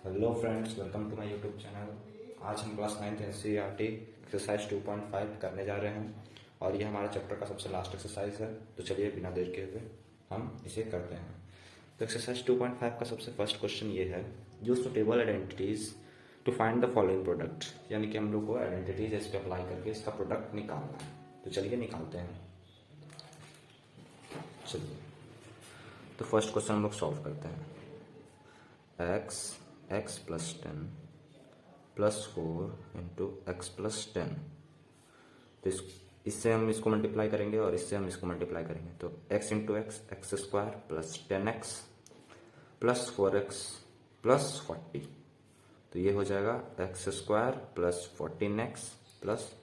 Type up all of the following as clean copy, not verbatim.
Hello friends, welcome to my YouTube channel. आज हम class 9th NCERT exercise 2.5 करने जा रहे हैं और ये हमारे चैप्टर का सबसे लास्ट एक्सरसाइज है। तो चलिए बिना देर के हुए हम इसे करते हैं। तो एक्सरसाइज 2.5 का सबसे फर्स्ट क्वेश्चन ये है, use suitable identities to find the following product. यानी कि हम लोग को आइडेंटिटीज इस पर अप्लाई करके इसका प्रोडक्ट निकालना है। तो चलिए निकालते हैं। चलिए तो फर्स्ट क्वेश्चन हम लोग सॉल्व करते हैं। x plus 10 plus 4 into x plus 10। तो इससे हम इसको मल्टीप्लाई करेंगे और इससे हम इसको मल्टीप्लाई करेंगे। तो x into x square plus 10x plus 4x plus 40। तो ये हो जाएगा x square plus 14x plus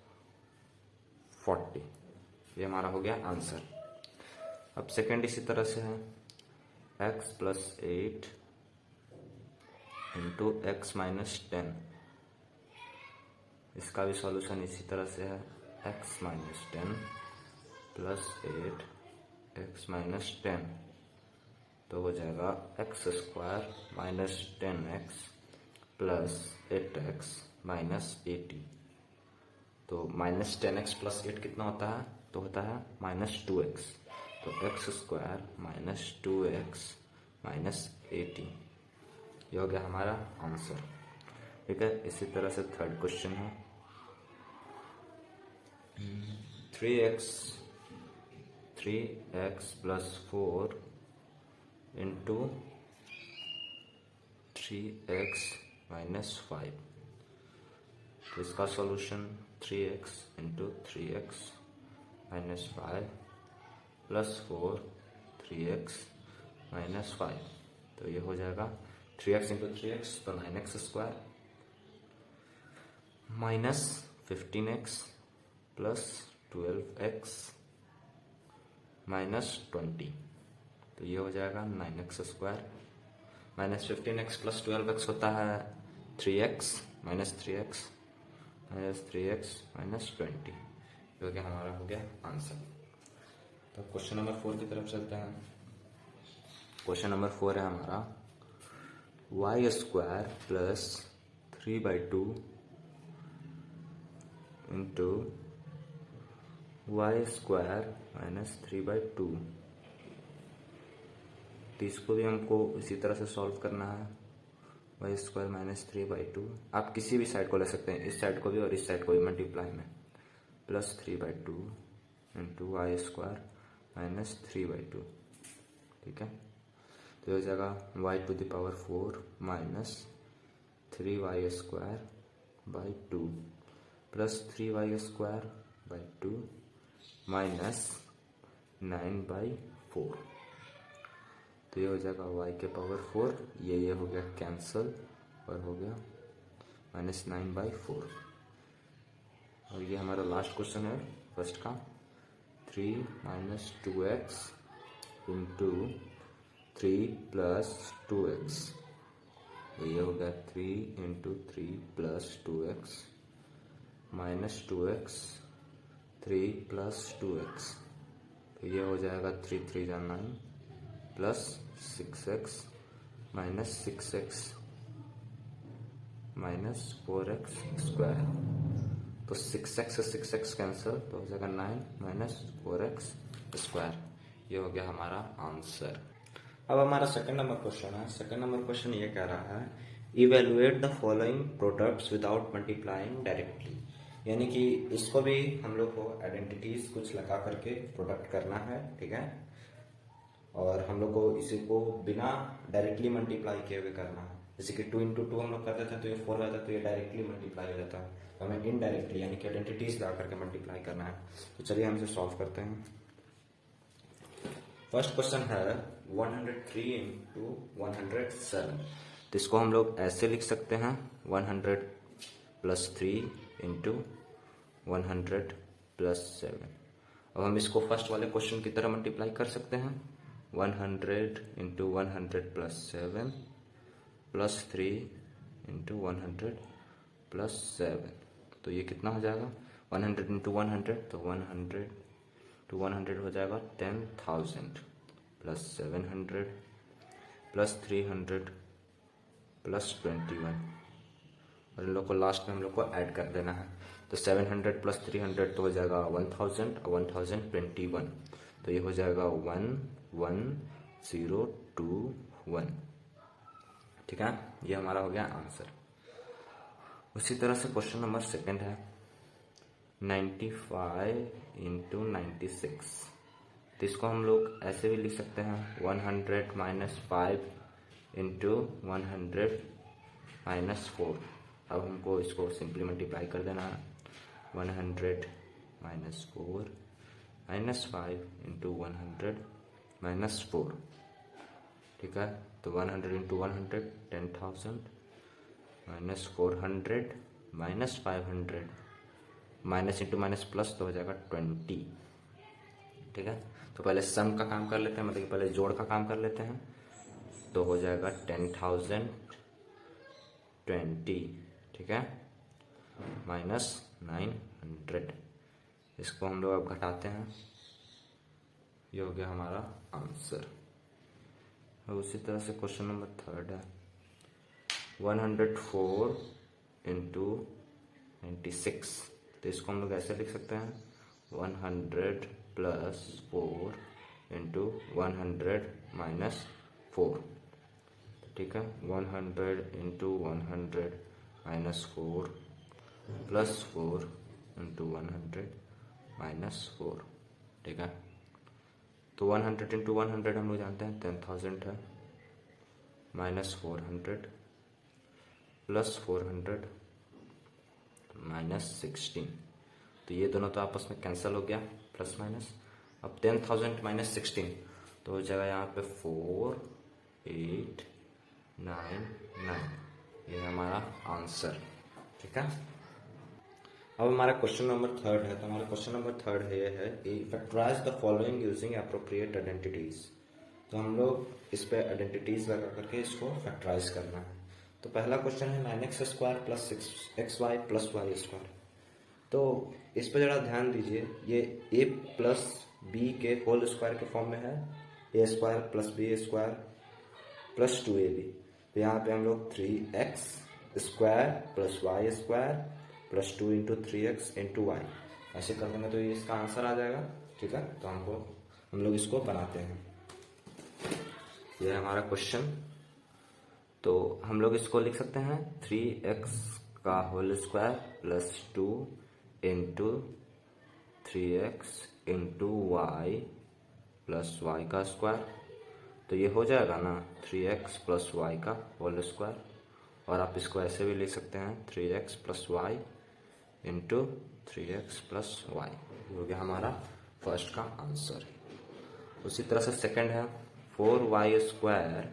40। ये हमारा हो गया आंसर। अब सेकेंड इसी तरह से है, x plus 8 into x minus 10। इसका भी सॉल्यूशन इसी तरह से है, x minus 10 plus 8 x minus 10। तो हो जाएगा x square minus 10x plus 8x minus 80। तो माइनस 10x प्लस 8 कितना होता है? तो होता है माइनस 2x। तो x square minus 2x minus 80। ये हो गया हमारा आंसर। ठीक है, इसी तरह से थर्ड क्वेश्चन है, 3x plus 4 into 3x minus 5। तो इसका solution 3x into 3x minus 5 plus 4 3x minus 5। तो ये हो जाएगा 3x इंटू 3x तो 9x square minus 15x plus 12x minus 20। तो ये हो जाएगा 9x square minus 15x plus 12x होता है 3x minus 3x minus 3x minus 20। जो कि हमारा हो गया आंसर। तो क्वेश्चन नंबर 4 की तरफ चलते हैं। क्वेश्चन नंबर 4 है हमारा, y square plus 3/2 into y square minus 3/2। तो इसको भी हमको इसी तरह से सॉल्व करना है, वाई स्क्वायर माइनस 3/2। आप किसी भी साइड को ले सकते हैं, इस साइड को भी और इस साइड को भी मल्टीप्लाई में, plus 3/2 into y square minus 3/2। ठीक है, तो हो जाएगा y to the power 4 minus 3y square by 2 plus 3y square by 2 minus 9/4। तो ये हो जाएगा y के पावर 4, ये हो गया कैंसल और हो गया माइनस 9/4। और ये हमारा लास्ट क्वेश्चन है फर्स्ट का, 3 minus 2x into 3 plus 2x। तो ये हो गया 3 into 3 plus 2x minus 2x 3 plus 2x। तो ये हो जाएगा 3 3 जा 9 plus 6x minus 6x minus 4x square. तो 6x से 6x कैंसिल, तो हो जाएगा 9 माइनस 4x स्क्वायर। ये हो गया हमारा आंसर। अब हमारा सेकंड नंबर क्वेश्चन है। सेकंड नंबर क्वेश्चन ये कह रहा है, evaluate the following products without multiplying directly. यानी कि इसको भी हम लोग को आइडेंटिटीज कुछ लगा करके प्रोडक्ट करना है। ठीक है, और हम लोग को इसी को बिना डायरेक्टली मल्टीप्लाई किए हुए करना है। जैसे कि 2 इंटू 2 हम लोग करते थे तो ये 4 रहता है, तो ये डायरेक्टली मल्टीप्लाई हो जाता है। तो हमें इनडायरेक्टली यानी कि आइडेंटिटीज लगा करके मल्टीप्लाई करना है। तो चलिए हम इसे सॉल्व करते हैं। फर्स्ट क्वेश्चन है 103 इंटू 107। तो इसको हम लोग ऐसे लिख सकते हैं, 100 प्लस 3 इंटू 100 प्लस 7। अब हम इसको फर्स्ट वाले क्वेश्चन की तरह मल्टीप्लाई कर सकते हैं, 100 into 100 plus 7 plus 3 into 100 plus 7। तो ये कितना हो जाएगा, 100 इंटू 100, तो 100 टू 100 हो जाएगा 10,000 प्लस 700 प्लस 300 प्लस 21, और इन लोग को लास्ट में हम लोग को ऐड कर देना है। तो 700 प्लस 300 तो हो जाएगा 1000 और 1021, तो ये हो जाएगा 11021। ठीक है, ये हमारा हो गया आंसर। उसी तरह से क्वेश्चन नंबर सेकंड है 95 इंटू 96। तो इसको हम लोग ऐसे भी लिख सकते हैं 100 माइनस 5 इंटू 100 माइनस 4। अब हमको इसको सिंपली मल्टीप्लाई कर देना है 100 माइनस 4 माइनस 5 इंटू 100 माइनस 4। ठीक है, तो 100 into 100 10,000 minus 400 minus 500 minus into minus plus तो हो जाएगा 20। ठीक है, तो पहले सम का काम कर लेते हैं, मतलब कि पहले जोड़ का काम कर लेते हैं। तो हो जाएगा 10,020। ठीक है, माइनस 900। इसको हम लोग अब घटाते हैं, ये हो गया हमारा आंसर। और उसी तरह से क्वेश्चन नंबर थर्ड है 104 इंटू 96। तो इसको हम लोग ऐसे लिख सकते हैं 100 प्लस 4 इंटू 100 माइनस 4। ठीक है, 100 into 100 minus 4 plus 4 into 100 minus 4। ठीक है, तो 100 इंटू 100 हम लोग जानते हैं 10,000 है, माइनस 400 प्लस 400 माइनस 16। तो ये दोनों तो आपस में कैंसिल हो गया, प्लस माइनस। अब 10,000 माइनस 16 तो हो जाएगा यहाँ पे 4899। ये है हमारा आंसर। ठीक है, अब हमारा क्वेश्चन नंबर थर्ड है। तो हमारा क्वेश्चन नंबर थर्ड ये है factorise the following using appropriate identities. तो हम लोग इस पे आइडेंटिटीज लगा करके इसको फैक्टराइज करना है। तो पहला क्वेश्चन है 9x square plus 6xy plus Y square. तो इस पर जरा ध्यान दीजिए, ये a प्लस बी के होल स्क्वायर के फॉर्म में है, a square plus B square plus 2ab। तो यहाँ पे हम लोग 3x square plus Y square plus 2 into 3x into y ऐसे कर देंगे तो ये इसका आंसर आ जाएगा। ठीक है, तो हम लोग इसको बनाते हैं। ये है हमारा क्वेश्चन। तो हम लोग इसको लिख सकते हैं 3x का whole square plus 2 into 3x into y plus Y का स्क्वायर। तो ये हो जाएगा ना 3x प्लस वाई का होल स्क्वायर, और आप इसको ऐसे भी लिख सकते हैं 3x plus y into 3x plus y. हो गया हमारा फर्स्ट का आंसर। उसी तरह से सेकंड है 4y square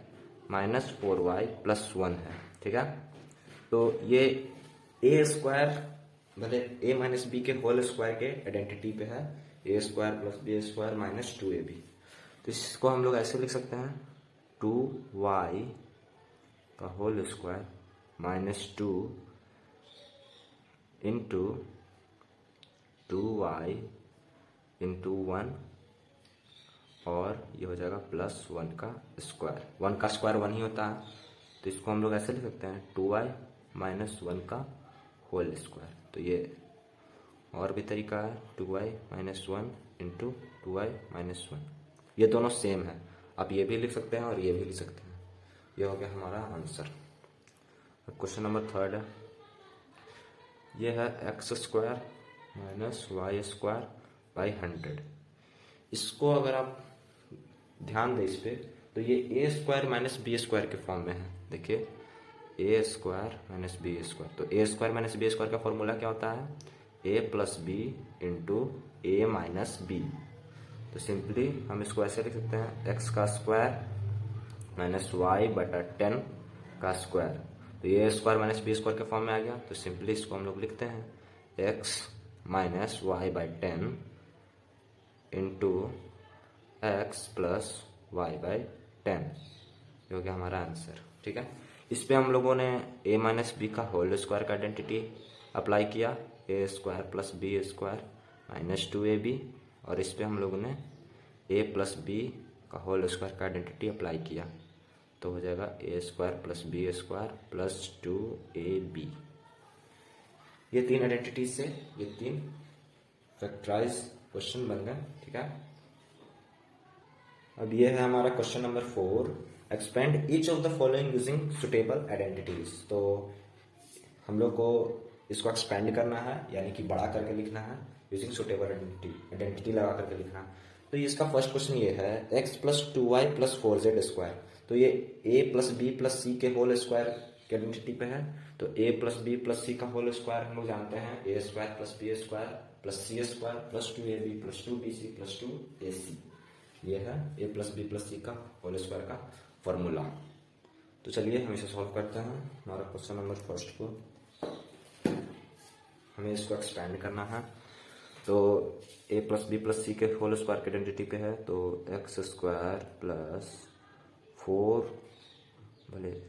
minus 4y plus 1 है। ठीक है, तो ये a स्क्वायर मतलब a माइनस बी के होल स्क्वायर के आइडेंटिटी पे है, a square plus B square minus 2ab। तो इसको हम लोग ऐसे लिख सकते हैं 2y का whole square minus 2 into 2y into 1, और ये हो जाएगा प्लस 1 का स्क्वायर। 1 का स्क्वायर 1 ही होता है, तो इसको हम लोग ऐसे लिख सकते हैं 2y माइनस 1 का होल स्क्वायर। तो ये और भी तरीका है 2y minus 1 into 2y minus 1। ये दोनों सेम है, आप ये भी लिख सकते हैं और ये भी लिख सकते हैं। ये हो गया हमारा आंसर। अब क्वेश्चन नंबर थर्ड है, ये है x square minus y square by 100। इसको अगर आप ध्यान दें इस पे, तो ये ए स्क्वायर माइनस बी स्क्वायर के फॉर्म में है। देखिए ए स्क्वायर माइनस बी स्क्वायर, तो ए स्क्वायर माइनस बी स्क्वायर का फॉर्मूला क्या होता है ए प्लस बी इंटू ए माइनस बी। तो सिंपली हम इसको ऐसे लिख सकते हैं एक्स का स्क्वायर माइनस वाई बटा 10 का स्क्वायर। तो ये स्क्वायर माइनस बी स्क्वायर के फॉर्म में आ गया, तो सिंपली इसको हम लोग लिखते हैं x minus y by 10 into x plus y by 10। ये हो गया हमारा आंसर। ठीक है, इस पे हम लोगों ने a माइनस बी का होल स्क्वायर का आइडेंटिटी अप्लाई किया, A square plus B square minus 2ab, और इस पे हम लोगों ने a प्लस बी का होल स्क्वायर का आइडेंटिटी अप्लाई किया। तो हो जाएगा A square plus B square plus 2ab। ये 3 आइडेंटिटीज से ये 3 फैक्टराइज क्वेश्चन बन गए। ठीक है, अब ये है हमारा question number 4, expand each of the following using suitable identities. तो हम लोग को इसको एक्सपेंड करना है, यानी कि बड़ा करके लिखना है, यूजिंग सुटेबल आइडेंटिटी लगा करके लिखना है। तो इसका फर्स्ट क्वेश्चन ये है x plus 2y plus 4z square. तो ये a plus b plus c के होल स्क्वायर के आइडेंटिटी पे है। तो a plus b plus c का होल स्क्वायर हम लोग जानते हैं a square plus B square plus C square plus 2ab plus 2bc plus 2ac। ये है a plus b plus c का होल स्क्वायर का फॉर्मूला। तो चलिए हम इसे सॉल्व करते हैं। हमारा क्वेश्चन नंबर फर्स्ट को हमें इसको एक्सपेंड करना है। तो a plus b plus c के होल स्क्वायर के आइडेंटिटी पे है। तो एक्स स्क्वायर प्लस 4, भले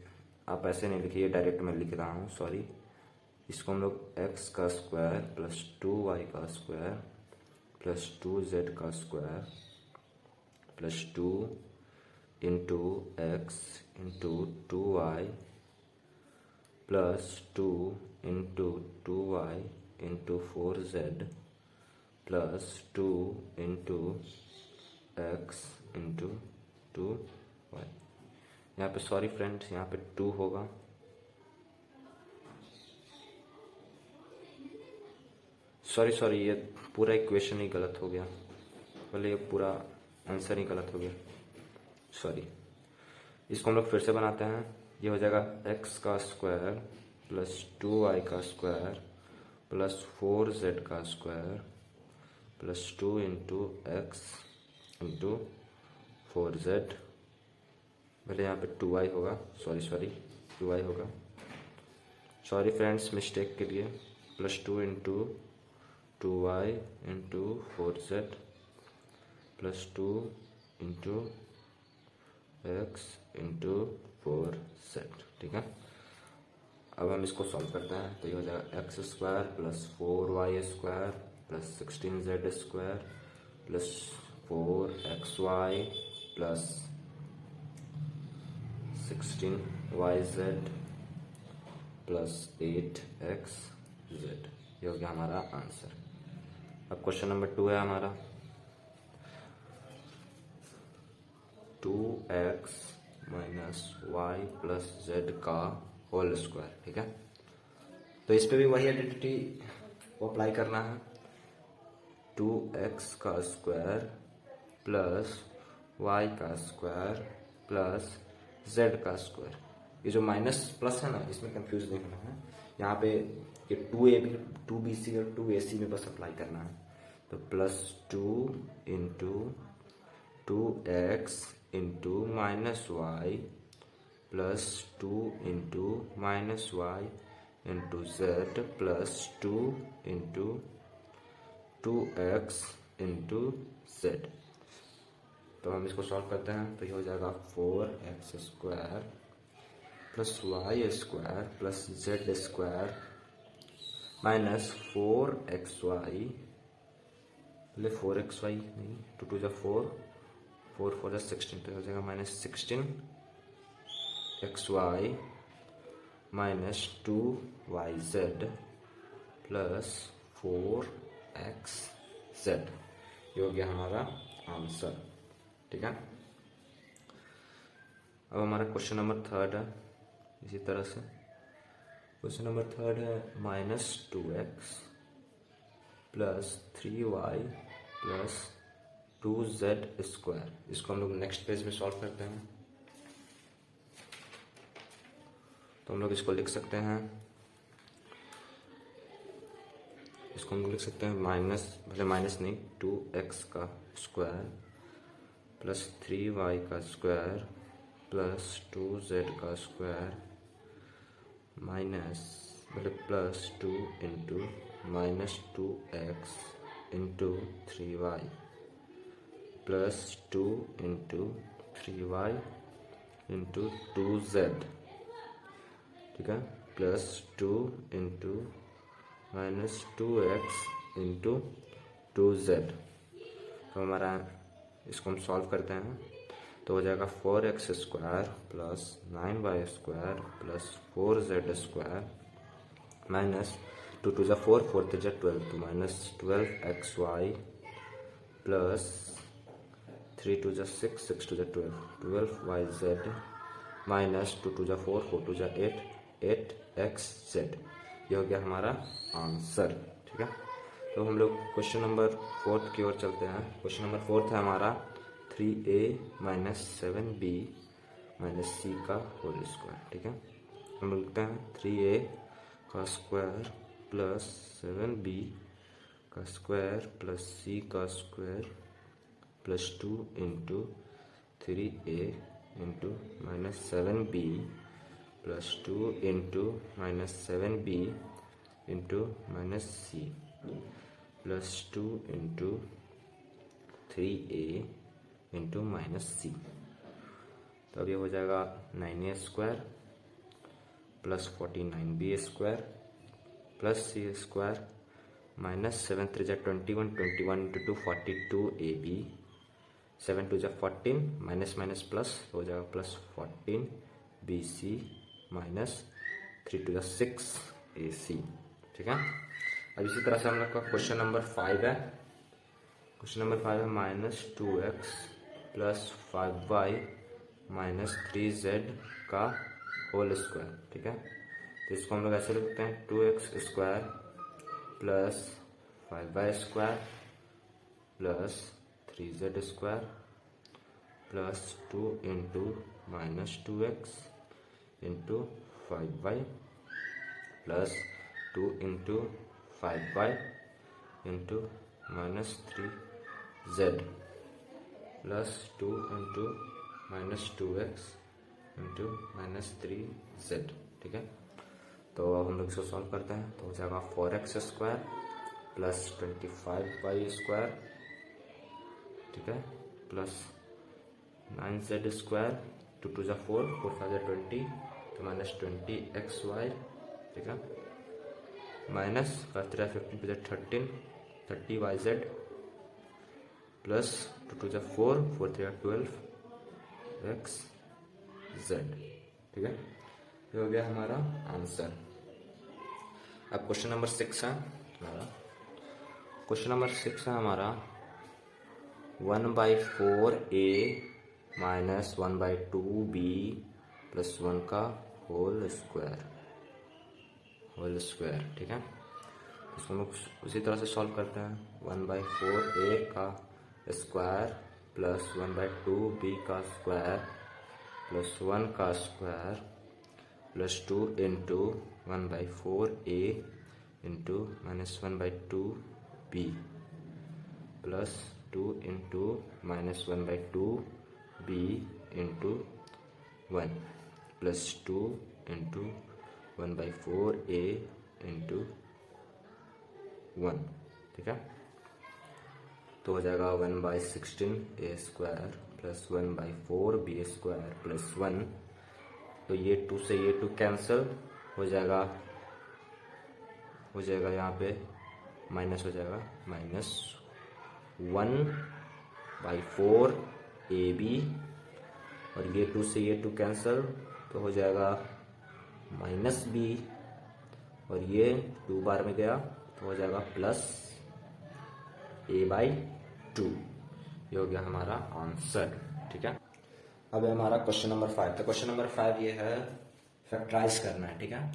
आप ऐसे नहीं लिखिए, डायरेक्ट मैं लिख रहा हूँ, सॉरी। इसको हम लोग एक्स का स्क्वायर प्लस 2y का स्क्वायर प्लस 2z का square plus 2 into x into 2y plus 2 into 2y into 4z plus 2 into x into 2y। यहाँ पे सॉरी फ्रेंड्स, यहाँ पे 2 होगा, सॉरी ये पूरा इक्वेशन ही गलत हो गया, बोले ये पूरा आंसर ही गलत हो गया, सॉरी। इसको हम लोग फिर से बनाते हैं। ये हो जाएगा एक्स का स्क्वायर प्लस 2y का स्क्वायर प्लस 4z का square plus 2 into x into 4z। भले यहाँ पे 2y होगा, सॉरी 2y होगा, सॉरी फ्रेंड्स मिस्टेक के लिए। Plus 2 into 2y into 4z plus 2 into x into 4z। ठीक है, अब हम इसको सॉल्व करते हैं। तो ये हो जाएगा x square plus 4y square plus 16z square plus 4xy plus 16yz plus 8xz। ये हो गया हमारा आंसर। अब क्वेश्चन नंबर 2 है हमारा 2x minus y plus z का होल स्क्वायर। ठीक है, तो इस पे भी वही आइडेंटिटी को अप्लाई करना है। 2x का स्क्वायर प्लस y का स्क्वायर प्लस z का स्क्वायर। ये जो माइनस प्लस है ना, इसमें कंफ्यूज नहीं होना है। यहाँ पे ये 2bc और 2ac में बस अप्लाई करना है। तो plus 2 into 2x into minus y plus 2 into minus y into z plus 2 into 2x into z. तो हम इसको सॉल्व करते हैं। तो ये हो जाएगा 4x square plus Y square plus Z square minus 4xy, पहले 4xy नहीं, 2 2 जा 4, 4 4 जा 16, तो हो जाएगा minus 16xy minus 2yz plus 4xz। ये हो गया हमारा आंसर। ठीक है, अब हमारा क्वेश्चन नंबर 3 है इसी तरह से। क्वेश्चन नंबर 3 है minus 2x plus 3y plus 2z square. इसको हम लोग नेक्स्ट पेज में सॉल्व करते हैं। तो हम लोग इसको लिख सकते हैं, इसको हम लोग लिख सकते हैं माइनस, भले माइनस नहीं, 2x का स्क्वायर प्लस 3y का स्क्वायर प्लस 2z का स्क्वायर माइनस, मतलब plus 2 into minus 2x into 3y plus 2 into 3y into 2z। ठीक है, plus 2 into minus 2x into 2z। तो हमारा इसको हम सॉल्व करते हैं। तो हो जाएगा 4x square plus 9y square plus 4z square minus 2 टू जा 4 4 3 जा 12 तो माइनस 12xy प्लस 3 टू जा 6 6 टू जा 12 माइनस 2 टू जा 4 4 टू जा 8 8xz। ये हो गया हमारा आंसर। ठीक है, तो हम लोग क्वेश्चन नंबर 4 की ओर चलते हैं। क्वेश्चन नंबर 4 है हमारा 3a minus 7b minus c का होल स्क्वायर। ठीक है, हम लोग लिखते हैं 3a का स्क्वायर प्लस 7b का स्क्वायर प्लस c का square plus 2 into 3a into minus 7b plus 2 into minus 7b into minus c plus 2 into 3a into minus C. तो अब ये हो जाएगा 9a square plus 49b square plus सी square minus 7 3 जा 21 21 into 2 42ab 7 2 जा 14 minus minus plus हो जाएगा plus 14bc minus 3 2 जा 6ac। ठीक है, अब इसी तरह से हम लोग का क्वेश्चन नंबर 5 है। क्वेश्चन नंबर 5 है minus 2x plus 5y minus 3z का होल स्क्वायर। ठीक है, तो इसको हम लोग ऐसे लिखते हैं 2x square plus 5y square plus 3z square plus 2 into minus 2x into 5y plus 2 into 5y into minus 3z plus 2 into minus 2x into minus 3z। ठीक है, तो अब हम लोग इसको सॉल्व करते हैं। तो हो जाएगा 4x square plus 25y square, ठीक है, प्लस 9z स्क्वायर 2 टू जा 4 4 5 जा 20 तो माइनस 20xy। ठीक है, माइनस 5 3 15 जा 13 30yz प्लस 2 टू जा 4 4 3 जा 12xz। ठीक है, ये हो गया हमारा आंसर। अब क्वेश्चन नंबर 6 है हमारा। क्वेश्चन नंबर 6 है हमारा 1/4a माइनस 1/2b प्लस 1 का होल स्क्वायर। ठीक है, इसको हम लोग उसी तरह से सॉल्व करते हैं। 1/4a का स्क्वायर प्लस 1/2b का स्क्वायर प्लस 1 का square plus 2 into 1/4a into minus 1/2b plus 2 into minus 1/2b into 1 plus 2 into 1/4a into 1। ठीक है, तो हो जाएगा 1/16a square plus 1/4b square plus 1। तो ये 2 से ये 2 कैंसिल हो जाएगा यहाँ पे माइनस हो जाएगा माइनस 1/4ab और ये 2 से ये 2 कैंसिल तो हो जाएगा माइनस b और ये 2 बार में गया तो हो जाएगा प्लस a/2। ये हो गया हमारा आंसर। ठीक है, अब है हमारा क्वेश्चन नंबर 5। तो क्वेश्चन नंबर 5 ये है फैक्टराइज करना है। ठीक है,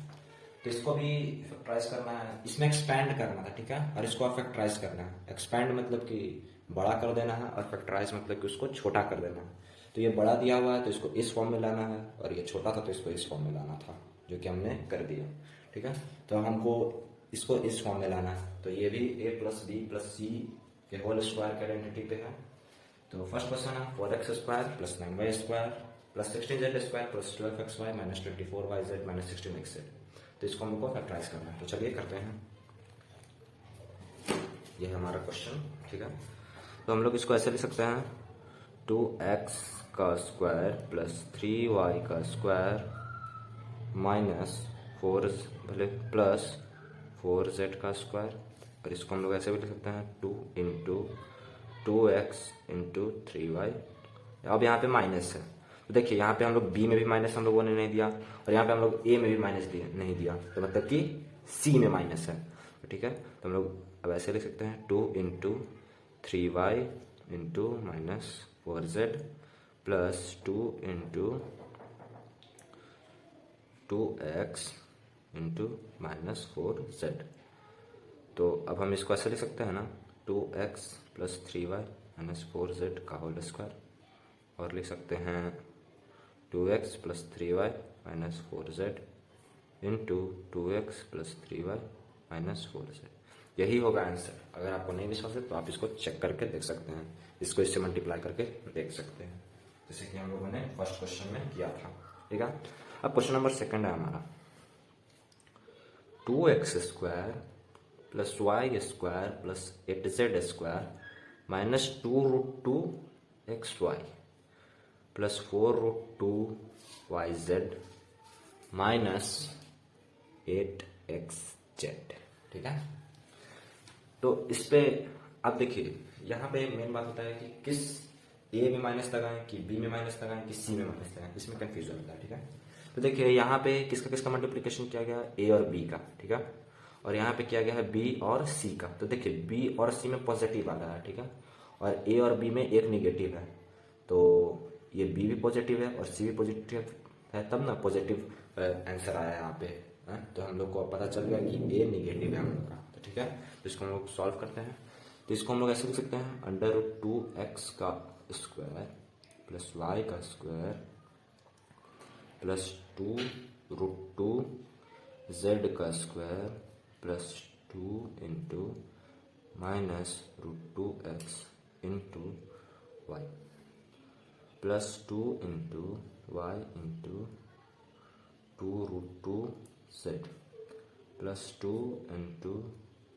तो इसको भी फैक्टराइज करना है, इसमें एक्सपैंड करना था। ठीक है, और इसको आप फैक्टराइज करना है। एक्सपैंड मतलब कि बड़ा कर देना है और फैक्टराइज मतलब कि उसको छोटा कर देना है। तो ये बड़ा दिया हुआ है तो इसको इस फॉर्म में लाना है और ये छोटा था तो इसको इस फॉर्म में लाना था, जो कि हमने कर दिया। ठीक है, तो हमको इसको इस फॉर्म में लाना है। तो ये भी a plus b plus c के होल स्क्वायर के आइडेंटिटी पे है। तो फर्स्ट क्वेश्चन है 4x square plus 9y square plus 16z square plus 12xy minus 24yz minus 16xz। तो इसको हमको फैक्टराइज करना है। तो चलिए करते हैं, ये है हमारा क्वेश्चन। ठीक है, तो हम लोग इसको ऐसे लिख सकते हैं 2x का स्क्वायर प्लस 3y का स्क्वायर माइनस 4 भले प्लस 4z का स्क्वायर। और इसको हम लोग ऐसे भी लिख सकते हैं 2 इंटू 2x इंटू 3y अब यहाँ पे माइनस है, तो देखिए यहाँ पे हम लोग बी में भी माइनस हम लोगों ने नहीं दिया, और यहाँ पे हम लोग ए में भी माइनस नहीं दिया, तो मतलब कि सी में माइनस है। तो ठीक है, तो हम लोग अब ऐसे लिख सकते हैं 2 into 3y into minus 4z plus 2 into 2x into minus 4z। तो अब हम इसको ऐसे लिख सकते हैं ना, 2x plus 3y minus 4z का होल स्क्वायर, और लिख सकते हैं 2x plus 3y minus 4z into 2x plus 3y minus 4z। यही होगा आंसर। अगर आपको नहीं विश्वास है तो आप इसको चेक करके देख सकते हैं, इसको इससे मल्टीप्लाई करके देख सकते हैं, जैसे कि हम लोगों ने फर्स्ट क्वेश्चन में किया था। ठीक है, अब क्वेश्चन नंबर सेकंड है हमारा 2x square plus Y square plus 8z square minus 2√2xy plus 4√2yz minus 8xz। ठीक है, तो इस पे आप देखिए, यहाँ पे मेन बात होता है कि किस ए में माइनस लगाएं, कि बी में माइनस लगाएं, कि सी में माइनस लगाएं, इसमें कंफ्यूजन होता है। ठीक है, तो देखिए यहाँ पे किसका किसका मल्टीप्लिकेशन किया गया, ए और बी का। ठीक है, और यहाँ पे किया गया है बी और सी का। तो देखिए बी और सी में पॉजिटिव आ रहा है, ठीक है, और ए और बी में एक निगेटिव है, तो ये बी भी पॉजिटिव है और सी भी पॉजिटिव है, तब ना पॉजिटिव आंसर आया यहाँ पे। तो हम लोग को पता चल गया कि ए निगेटिव है हम लोग का। तो ठीक है, तो इसको हम लोग सॉल्व करते हैं। तो इसको हम लोग ऐसे लिख सकते हैं, √2x का स्क्वायर प्लस वाई का स्क्वायर प्लस 2√2z का square plus 2 into minus √2x into y plus 2 into y into 2√2z plus 2 into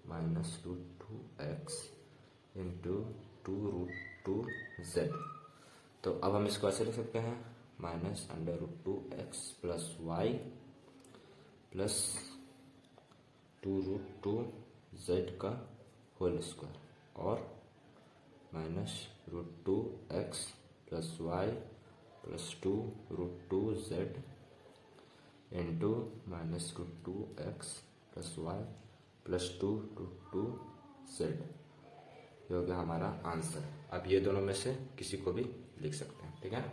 minus √2x into 2√2z। तो अब हम इसको ऐसे लिख सकते हैं, minus √2x plus Y plus 2√2z का होल स्क्वायर और minus √2x plus Y plus 2√2z into minus √2x plus Y plus 2√2z। ये हो गया हमारा आंसर। अब ये दोनों में से किसी को भी लिख सकते हैं। ठीक है,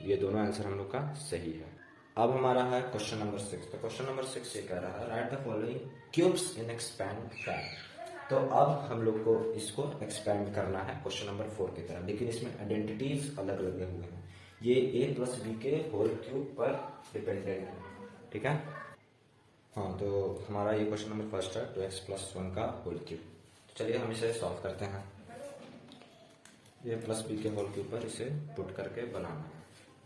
ये दोनों आंसर हम लोग का सही है। अब हमारा है क्वेश्चन नंबर 6। तो क्वेश्चन नंबर 6 ये कह रहा है, right the following cubes in expand fact. तो अब हम लोग को इसको एक्सपैंड करना है क्वेश्चन नंबर 4 की तरह, लेकिन इसमें आइडेंटिटीज अलग लगे हुए हैं। ये a प्लस बी के होल क्यूब पर डिपेंडेंट है। ठीक है, हाँ, तो हमारा ये क्वेश्चन नंबर फर्स्ट है, 2x प्लस 1 का होल क्यूब। तो चलिए हम इसे सॉल्व करते हैं। ये प्लस बी के होल क्यूब पर इसे पुट करके बनाना है।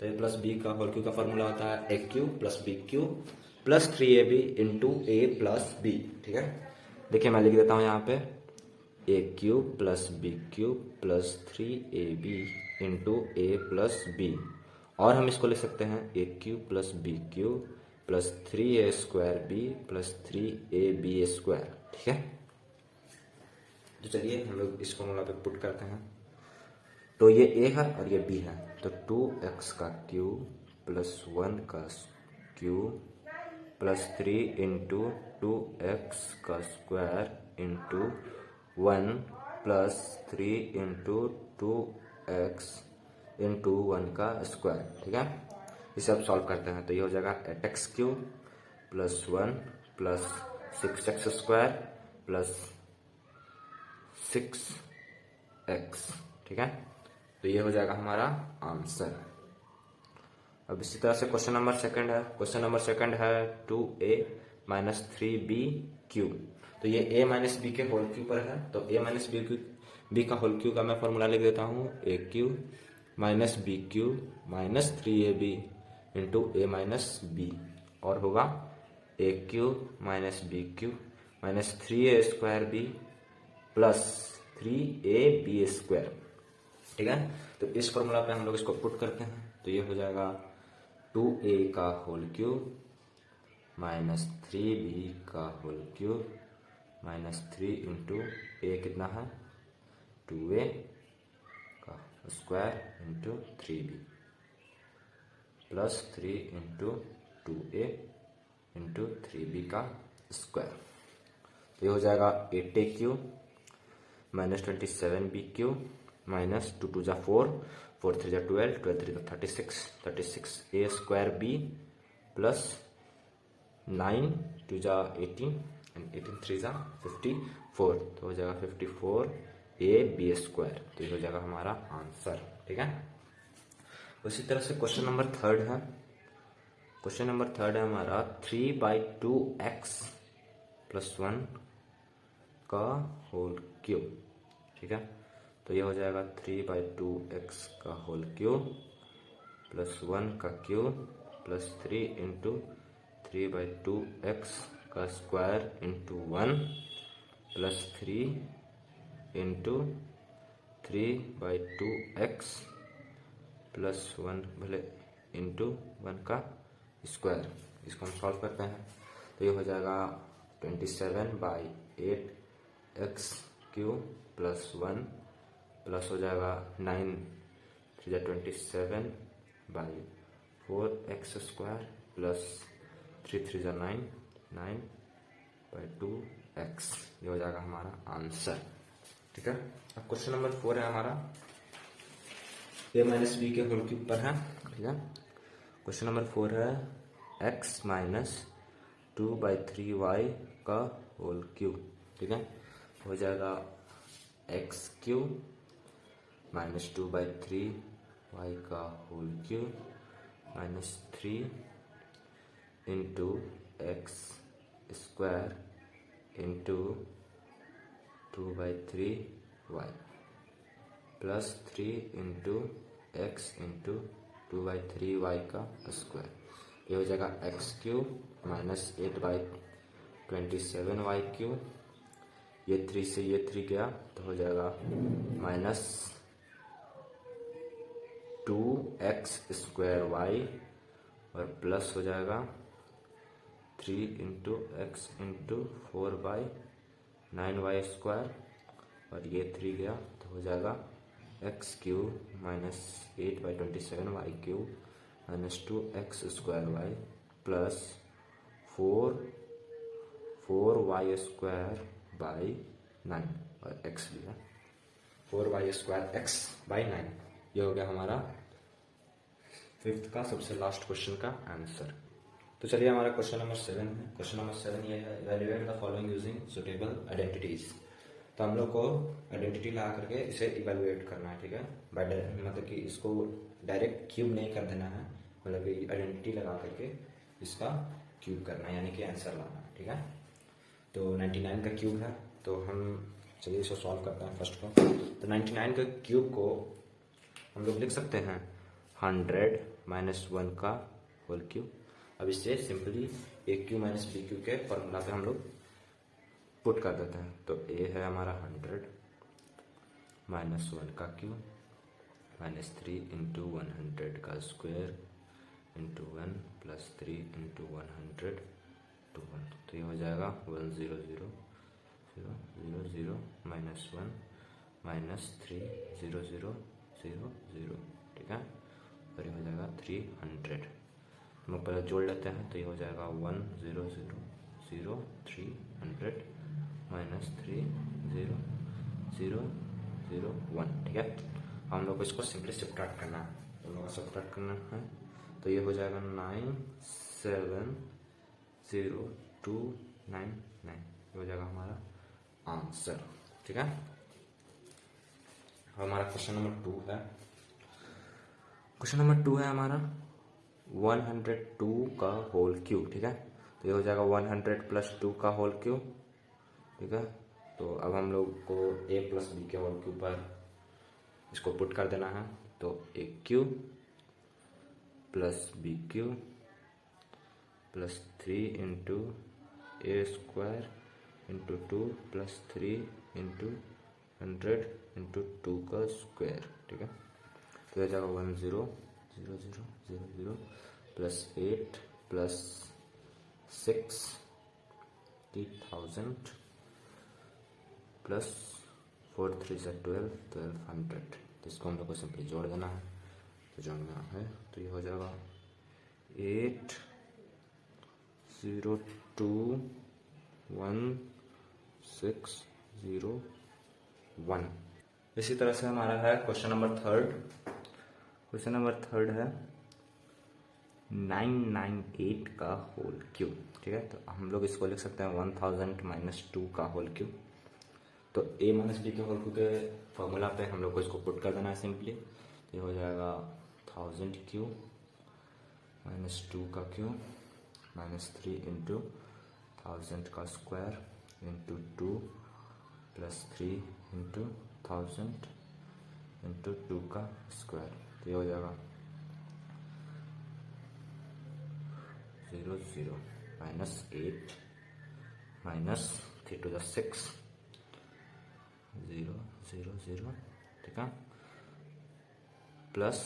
तो ये प्लस बी का होल क्यूब का फॉर्मूला होता है A cube plus B cube plus 3ab into A plus B. ठीक है, देखिए मैं लिख देता हूँ यहाँ पे A cube plus B cube plus 3ab into A plus B, और हम इसको लिख सकते हैं A cube plus B cube plus 3a square b plus 3ab square. ठीक है, तो चलिए हम लोग इस फॉर्मूला पे पुट करते हैं। तो ये a है और ये b है, तो 2x का क्यूब प्लस 1 का क्यूब प्लस 3 इंटू 2x का square into 1 plus 3 into 2x into 1 का स्क्वायर। ठीक है, इसे अब सॉल्व करते हैं। तो ये हो जाएगा 8x cube plus 1 plus 6x square plus 6x। ठीक है, तो ये हो जाएगा हमारा आंसर। अब इसी तरह से क्वेश्चन नंबर सेकंड है। क्वेश्चन नंबर सेकंड है 2a माइनस 3b क्यूब। तो ये a माइनस बी के होल क्यूब पर है, तो a माइनस बी का होल क्यूब का मैं फॉर्मूला लिख देता हूँ, a cube minus b cube minus 3ab into a minus b, और होगा a cube minus b cube minus 3a square b plus 3ab square. ठीक है, तो इस फॉर्मूला पे हम लोग इसको पुट करते हैं। तो ये हो जाएगा 2a का होल क्यूब माइनस 3b का whole cube minus 3 into a कितना है 2a का square into 3b plus 3 into 2a into 3b का स्क्वायर। तो ये हो जाएगा 8a³ माइनस 27b³ माइनस 2 2 जा 4, 4 3 जा 12, 12 3 जा 36, 36a² प्लस 9 2 जा 18 एंड 18 3 जा 54, तो हो जाएगा 54ab²। तो ये हो जाएगा हमारा आंसर। ठीक है। उसी तरह से क्वेश्चन नंबर थर्ड है। क्वेश्चन नंबर थर्ड है हमारा 3/2x प्लस 1 का होल क्यूब। ठीक है। तो ये हो जाएगा 3/2x का होल क्यूब प्लस 1 का क्यूब प्लस 3 इंटू 3/2x का square into 1 plus 3 into 3/2x plus 1 भले इंटू 1 का स्क्वायर। इसको हम सॉल्व करते हैं तो ये हो जाएगा 27/8x³ प्लस 1 प्लस हो जाएगा 9 3 जा 27/4x² प्लस 3 3 जा 9 9/2x। ये हो जाएगा हमारा आंसर। ठीक है। अब क्वेश्चन नंबर 4 है हमारा a माइनस बी के होल क्यूब पर है। ठीक है। क्वेश्चन नंबर 4 है x माइनस 2/3y का होल क्यूब। ठीक है। हो जाएगा x³ माइनस 2/3y का whole cube minus 3 into x² into 2/3y plus 3 into x into 2/3y का स्क्वायर। ये हो जाएगा x³ माइनस 8/27y³। ये 3 से ये 3 गया तो हो जाएगा माइनस 2x² और प्लस हो जाएगा 3 इंटू x इंटू 4/9y² और ये 3 गया तो हो जाएगा x³ minus 8/27y³ minus 2x² plus 4y² और x भी है 4y²x/9। ये हो गया हमारा फिफ्थ का सबसे लास्ट क्वेश्चन का आंसर। तो चलिए हमारा क्वेश्चन नंबर 7 है। क्वेश्चन नंबर 7 ये है evaluate the following using suitable identities. तो हम लोग को आइडेंटिटी ला करके इसे इवैल्यूएट करना है। ठीक है। मतलब कि इसको डायरेक्ट क्यूब नहीं कर देना है, मतलब कि आइडेंटिटी लगा करके इसका क्यूब करना है, यानी कि आंसर लाना है। ठीक है। तो 99 का क्यूब है तो हम चलिए इसको सॉल्व करते हैं फर्स्ट को। तो 99 के क्यूब को हम लोग लिख सकते हैं 100 माइनस 1 का होल क्यूब। अब इससे सिंपली a³ माइनस b³ के फॉर्मूला पे हम लोग पुट कर देते हैं। तो a है हमारा 100 माइनस 1 का क्यूब माइनस 3 इंटू 100 का स्क्वायर इंटू 1 प्लस 3 इंटू 100 टू 1। तो ये हो जाएगा 1 0 0 0 0 0 माइनस 1 माइनस 3 0 0 0 0। ठीक है। और ये हो जाएगा 300। हम लोग पहले जोड़ लेते हैं तो ये हो जाएगा 1 0 0 0 300 माइनस 3 0 0 0 1। ठीक है। हम लोग को इसको सिंपली सब्ट्रैक्ट करना है। हम लोग को सब्ट्रैक्ट करना है तो ये हो जाएगा 9 7 0 2 9 9। ये हो जाएगा हमारा आंसर। ठीक है। हमारा क्वेश्चन नंबर 2 है। क्वेश्चन नंबर 2 है हमारा 102 का होल क्यूब। ठीक है। तो ये हो जाएगा 100 प्लस 2 का होल क्यूब। ठीक है। तो अब हम लोग को a प्लस बी के होल क्यूब पर इसको पुट कर देना है। तो a³ plus b³ plus 3 into a² into 2 plus 3 into 100 into 2 का स्क्वायर। ठीक है। तो ये जाएगा 1 0 0 0 0 0 प्लस 8 प्लस 60,000 प्लस 4 3 12 1200। तो तो इसको हम लोग को सिंपली जोड़ देना है। तो जोड़ना है तो ये हो जाएगा 8021601। इसी तरह से हमारा है question number third. Question number third है 998 का होल क्यूब। ठीक है, तो हम लोग इसको लिख सकते हैं 1000 - 2 का होल क्यूब। तो a - b के होल क्यूब के फॉर्मूला पे हम लोग को इसको पुट कर देना है सिंपली। तो ये हो जाएगा 1000 क्यूब -2 का क्यूब -3 इंटू 1000 का स्क्वायर इंटू 2 + 3 इंटू 1000 इंटू 2 का स्क्वायर। तो ये हो जाएगा 0 0 -8 -3 × 6 0 0 0। ठीक है, प्लस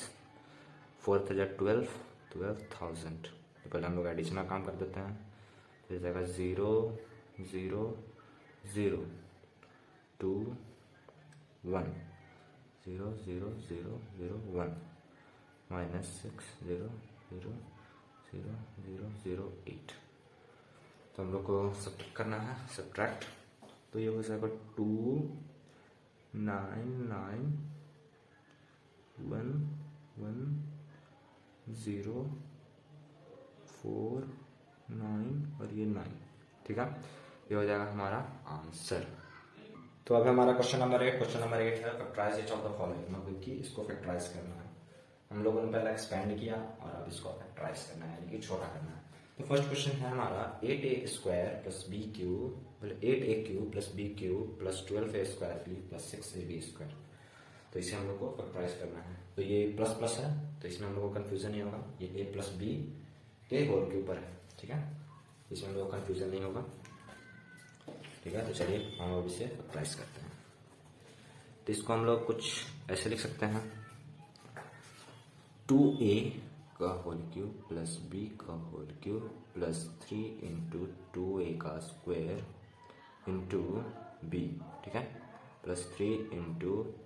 4 × 12 12,000। तो पहले हम लोग एडिशनल काम कर देते हैं। तो इस जगह 0 0 0 2 1 0 0 0 0 1 -6 0 0 0 0 0 8। तो हम लोग को सब्ट्रैक्ट करना है, सब्ट्रैक्ट। तो ये हो जाएगा 2 9 9 1 1 0 4 9 और ये 9। ठीक है, ये हो जाएगा हमारा आंसर। तो अब हमारा क्वेश्चन नंबर 8 है factorise each of the following. मतलब कि इसको फैक्टराइज करना है। हम लोगों ने पहले एक्सपेंड किया और अब इसको फैक्टराइज करना है, यानी कि छोटा करना है। तो फर्स्ट क्वेश्चन है हमारा 8a² + b³ 8a³ + b³ + 12a² + 6ab²। तो इसे हम लोग को फैक्टराइज करना है। तो ये प्लस प्लस है, तो इसमें हम लोग को कंफ्यूजन नहीं होगा। ये a + b के होल के ऊपर है। ठीक है, इसमें हम लोग को कंफ्यूजन नहीं होगा। ठीक है, तो चलिए हम अब इसे फैक्टराइज करते हैं। तो इसको हम लोग कुछ ऐसे लिख सकते हैं 2a का होल क्यूब + b का होल क्यूब + 3 × 2a का स्क्वायर इंटू b। ठीक है, + 3 ×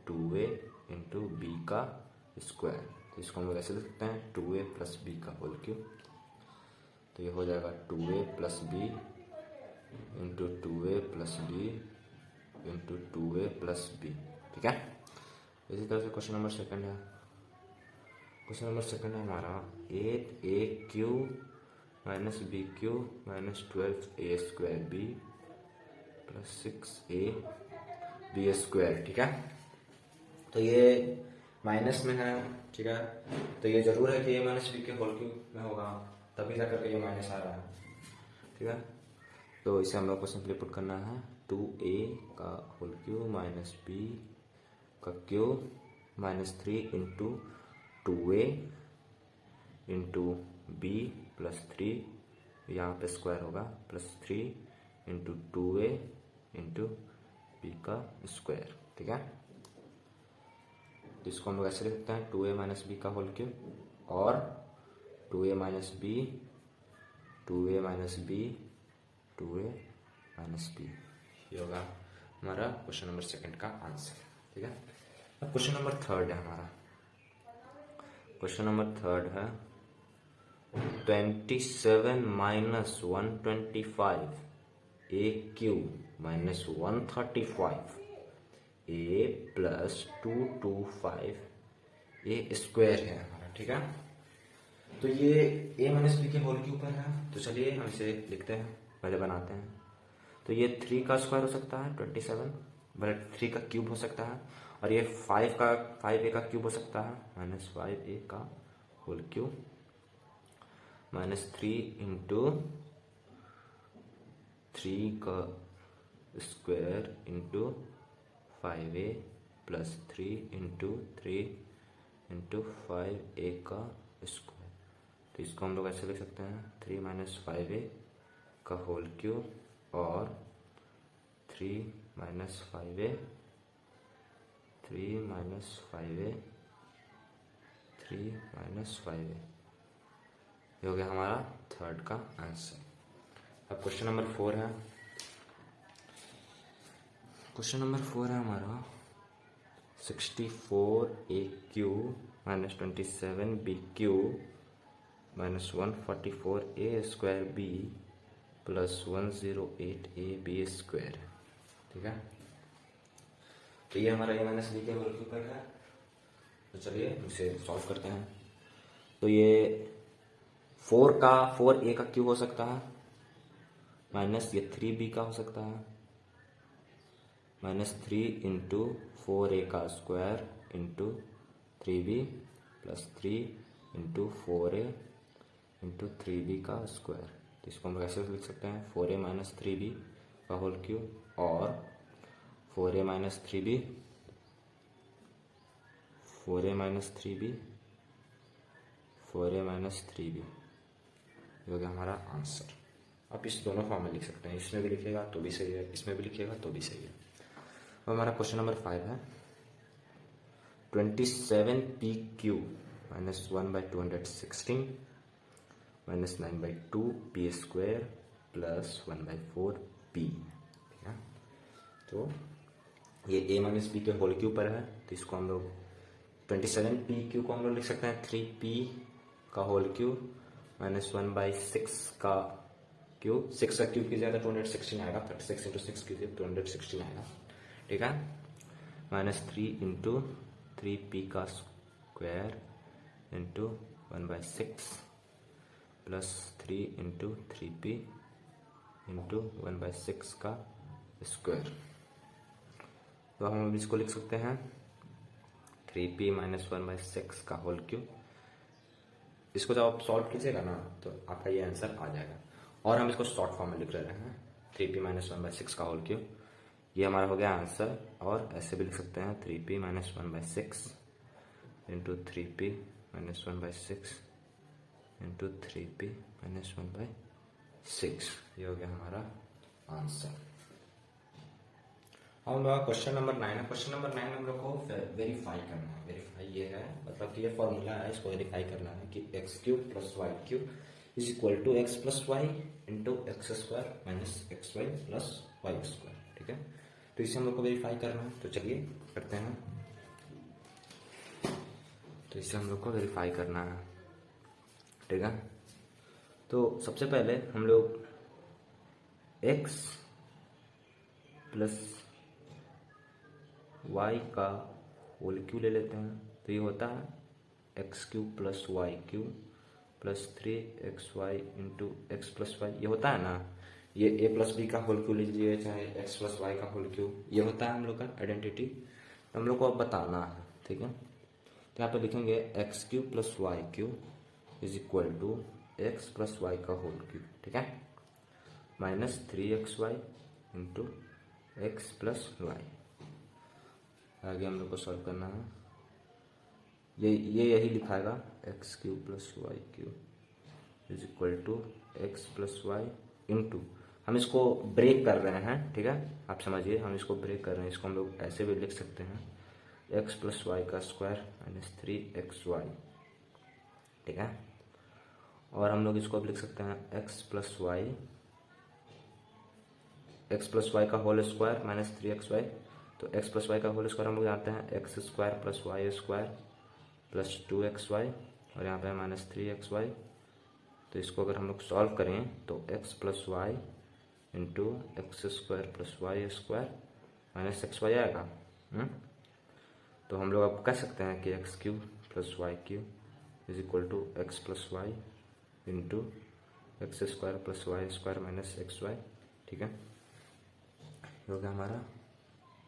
2a इंटू b का स्क्वायर। तो इसको हम लोग ऐसे लिख सकते हैं 2a + b का होल क्यूब। तो ये हो जाएगा 2a + b into 2a + b into 2a + b। ठीक है, इसी तरह से क्वेश्चन नंबर सेकंड है। क्वेश्चन नंबर सेकंड है हमारा 8a³ - b³ - 12a²b + 6ab²। ठीक है, तो ये माइनस में है। ठीक है, तो ये जरूर है कि a - b के होल क्यूब में होगा, तभी जाकर के ये माइनस आ रहा है। ठीक है, तो इसे हम लोग को सिंपली पुट करना है 2a का होल क्यूब - b का क्यूब -3 × 2a इंटू b + 3, यहाँ पे स्क्वायर होगा +3 × 2a इंटू b का स्क्वायर। ठीक है, तो इसको हम लोग ऐसे लिखते हैं 2a - b का होल क्यूब और 2a - b 2a - b 2a - b। ये होगा हमारा क्वेश्चन नंबर सेकंड का आंसर। ठीक है, अब क्वेश्चन नंबर थर्ड है हमारा। क्वेश्चन नंबर थर्ड है 27 - 125 a³ - 135 a + 225 a² है हमारा। ठीक है, तो ये a - b के होल के ऊपर है। तो चलिए हम इसे लिखते हैं, पहले बनाते हैं। तो ये 3 का स्क्वायर हो सकता है 27, 3 का क्यूब हो सकता है, और ये 5a का क्यूब हो सकता है -5a का होल क्यूब -3 × 3 का स्क्वायर इंटू 5a + 3 × 3 × 5a का स्क्वायर। तो इसको हम लोग ऐसे लिख सकते हैं 3 - 5a का होल क्यूब और 3 - 5a 3 - 5a 3 - 5a। ये हो गया हमारा थर्ड का आंसर। अब क्वेश्चन नंबर 4 है। क्वेश्चन नंबर 4 है हमारा 64a³ minus 27b³ minus 144a² plus 108ab²। ठीक है, तो ये हमारा a माइनस b के होल क्यूब है। तो चलिए इसे सॉल्व करते हैं। तो ये 4a का क्यूब हो सकता है, माइनस ये 3b का हो सकता है, माइनस 3 इंटू 4a का square into 3b plus 3 into 4a into 3b का स्क्वायर। तो इसको हम कैसे लिख सकते हैं, 4a माइनस 3b का होल क्यूब और 4a minus 3b, 4a minus 3b, 4a minus 3b, ये हो गया हमारा आंसर। आप इस दोनों फॉर्म में लिख सकते हैं, इसमें भी लिखिएगा तो भी सही है, इसमें भी लिखिएगा तो भी सही है। अब हमारा क्वेश्चन नंबर 5 है 27p³ minus 1/216 minus 9/2p² plus 1/4p। ठीक है, तो ये a माइनस b के होल क्यूब पर है, तो इसको हम लोग 27p³ को हम लोग लिख सकते हैं 3p का होल क्यूब माइनस 1/6 का क्यूब। 6 का क्यूब कीजिएगा 216 आएगा, 36 इंटू 6 कीजिए 216 आएगा। ठीक है, माइनस 3 इंटू 3p का square into 1/6 plus 3 into 3p into 1/6 का स्क्वायर। तो हम इसको लिख सकते हैं 3p माइनस 1/6 का होल क्यूब। इसको जब आप सॉल्व कीजिएगा ना तो आपका ये आंसर आ जाएगा। और हम इसको शॉर्ट फॉर्म में लिख रहे हैं 3p माइनस 1/6 का होल क्यूब, ये हमारा हो गया आंसर। और ऐसे भी लिख सकते हैं 3p minus 1/6 into 3p minus 1/6 into 3p minus 1/6, ये हो गया हमारा आंसर। अब हम लोग क्वेश्चन नंबर 9 है। क्वेश्चन नंबर 9 हम लोग को वेरीफाई करना है। वेरीफाई ये है, मतलब कि ये फॉर्मूला है, इसको वेरीफाई करना है कि x³ plus y³ is equal to x plus y into x² minus xy plus y²। ठीक है, तो इसे हम लोग को वेरीफाई करना है, तो चलिए करते हैं। तो इसे हम लोग को वेरीफाई करना है। ठीक है, तो सबसे पहले हम लोग x प्लस y का होल क्यूब ले लेते हैं। तो ये होता है x³ plus y³ plus 3xy into x plus y, ये होता है ना। ये a प्लस बी का होल क्यूब लीजिए चाहे x प्लस वाई का होल क्यूब, ये होता है हम लोग का आइडेंटिटी। हम लोग को अब बताना है। ठीक है, तो यहाँ पे लिखेंगे x³ plus y³ is equal to x plus Y का होल क्यूब। ठीक है, minus 3xy into x plus y. आगे हम लोग को सॉल्व करना है, ये यही लिखाएगा x³ plus y³ is equal to x plus y into, हम इसको ब्रेक कर रहे हैं। ठीक है, आप समझिए, हम इसको ब्रेक कर रहे हैं। इसको हम लोग ऐसे भी लिख सकते हैं x प्लस वाई का स्क्वायर माइनस 3xy। ठीक है, और हम लोग इसको अब लिख सकते हैं x प्लस वाई का होल स्क्वायर माइनस 3xy। तो x प्लस वाई का होल स्क्वायर हम लोग जानते हैं x² plus y² plus 2xy, और यहाँ पे है माइनस 3xy। तो इसको अगर हम लोग सॉल्व करें तो x plus y into x² plus y² minus xy आएगा। तो हम लोग अब कह सकते हैं कि x³ plus y³ is equal to x plus y into x² plus y² minus xy। ठीक है, ये हो गया हमारा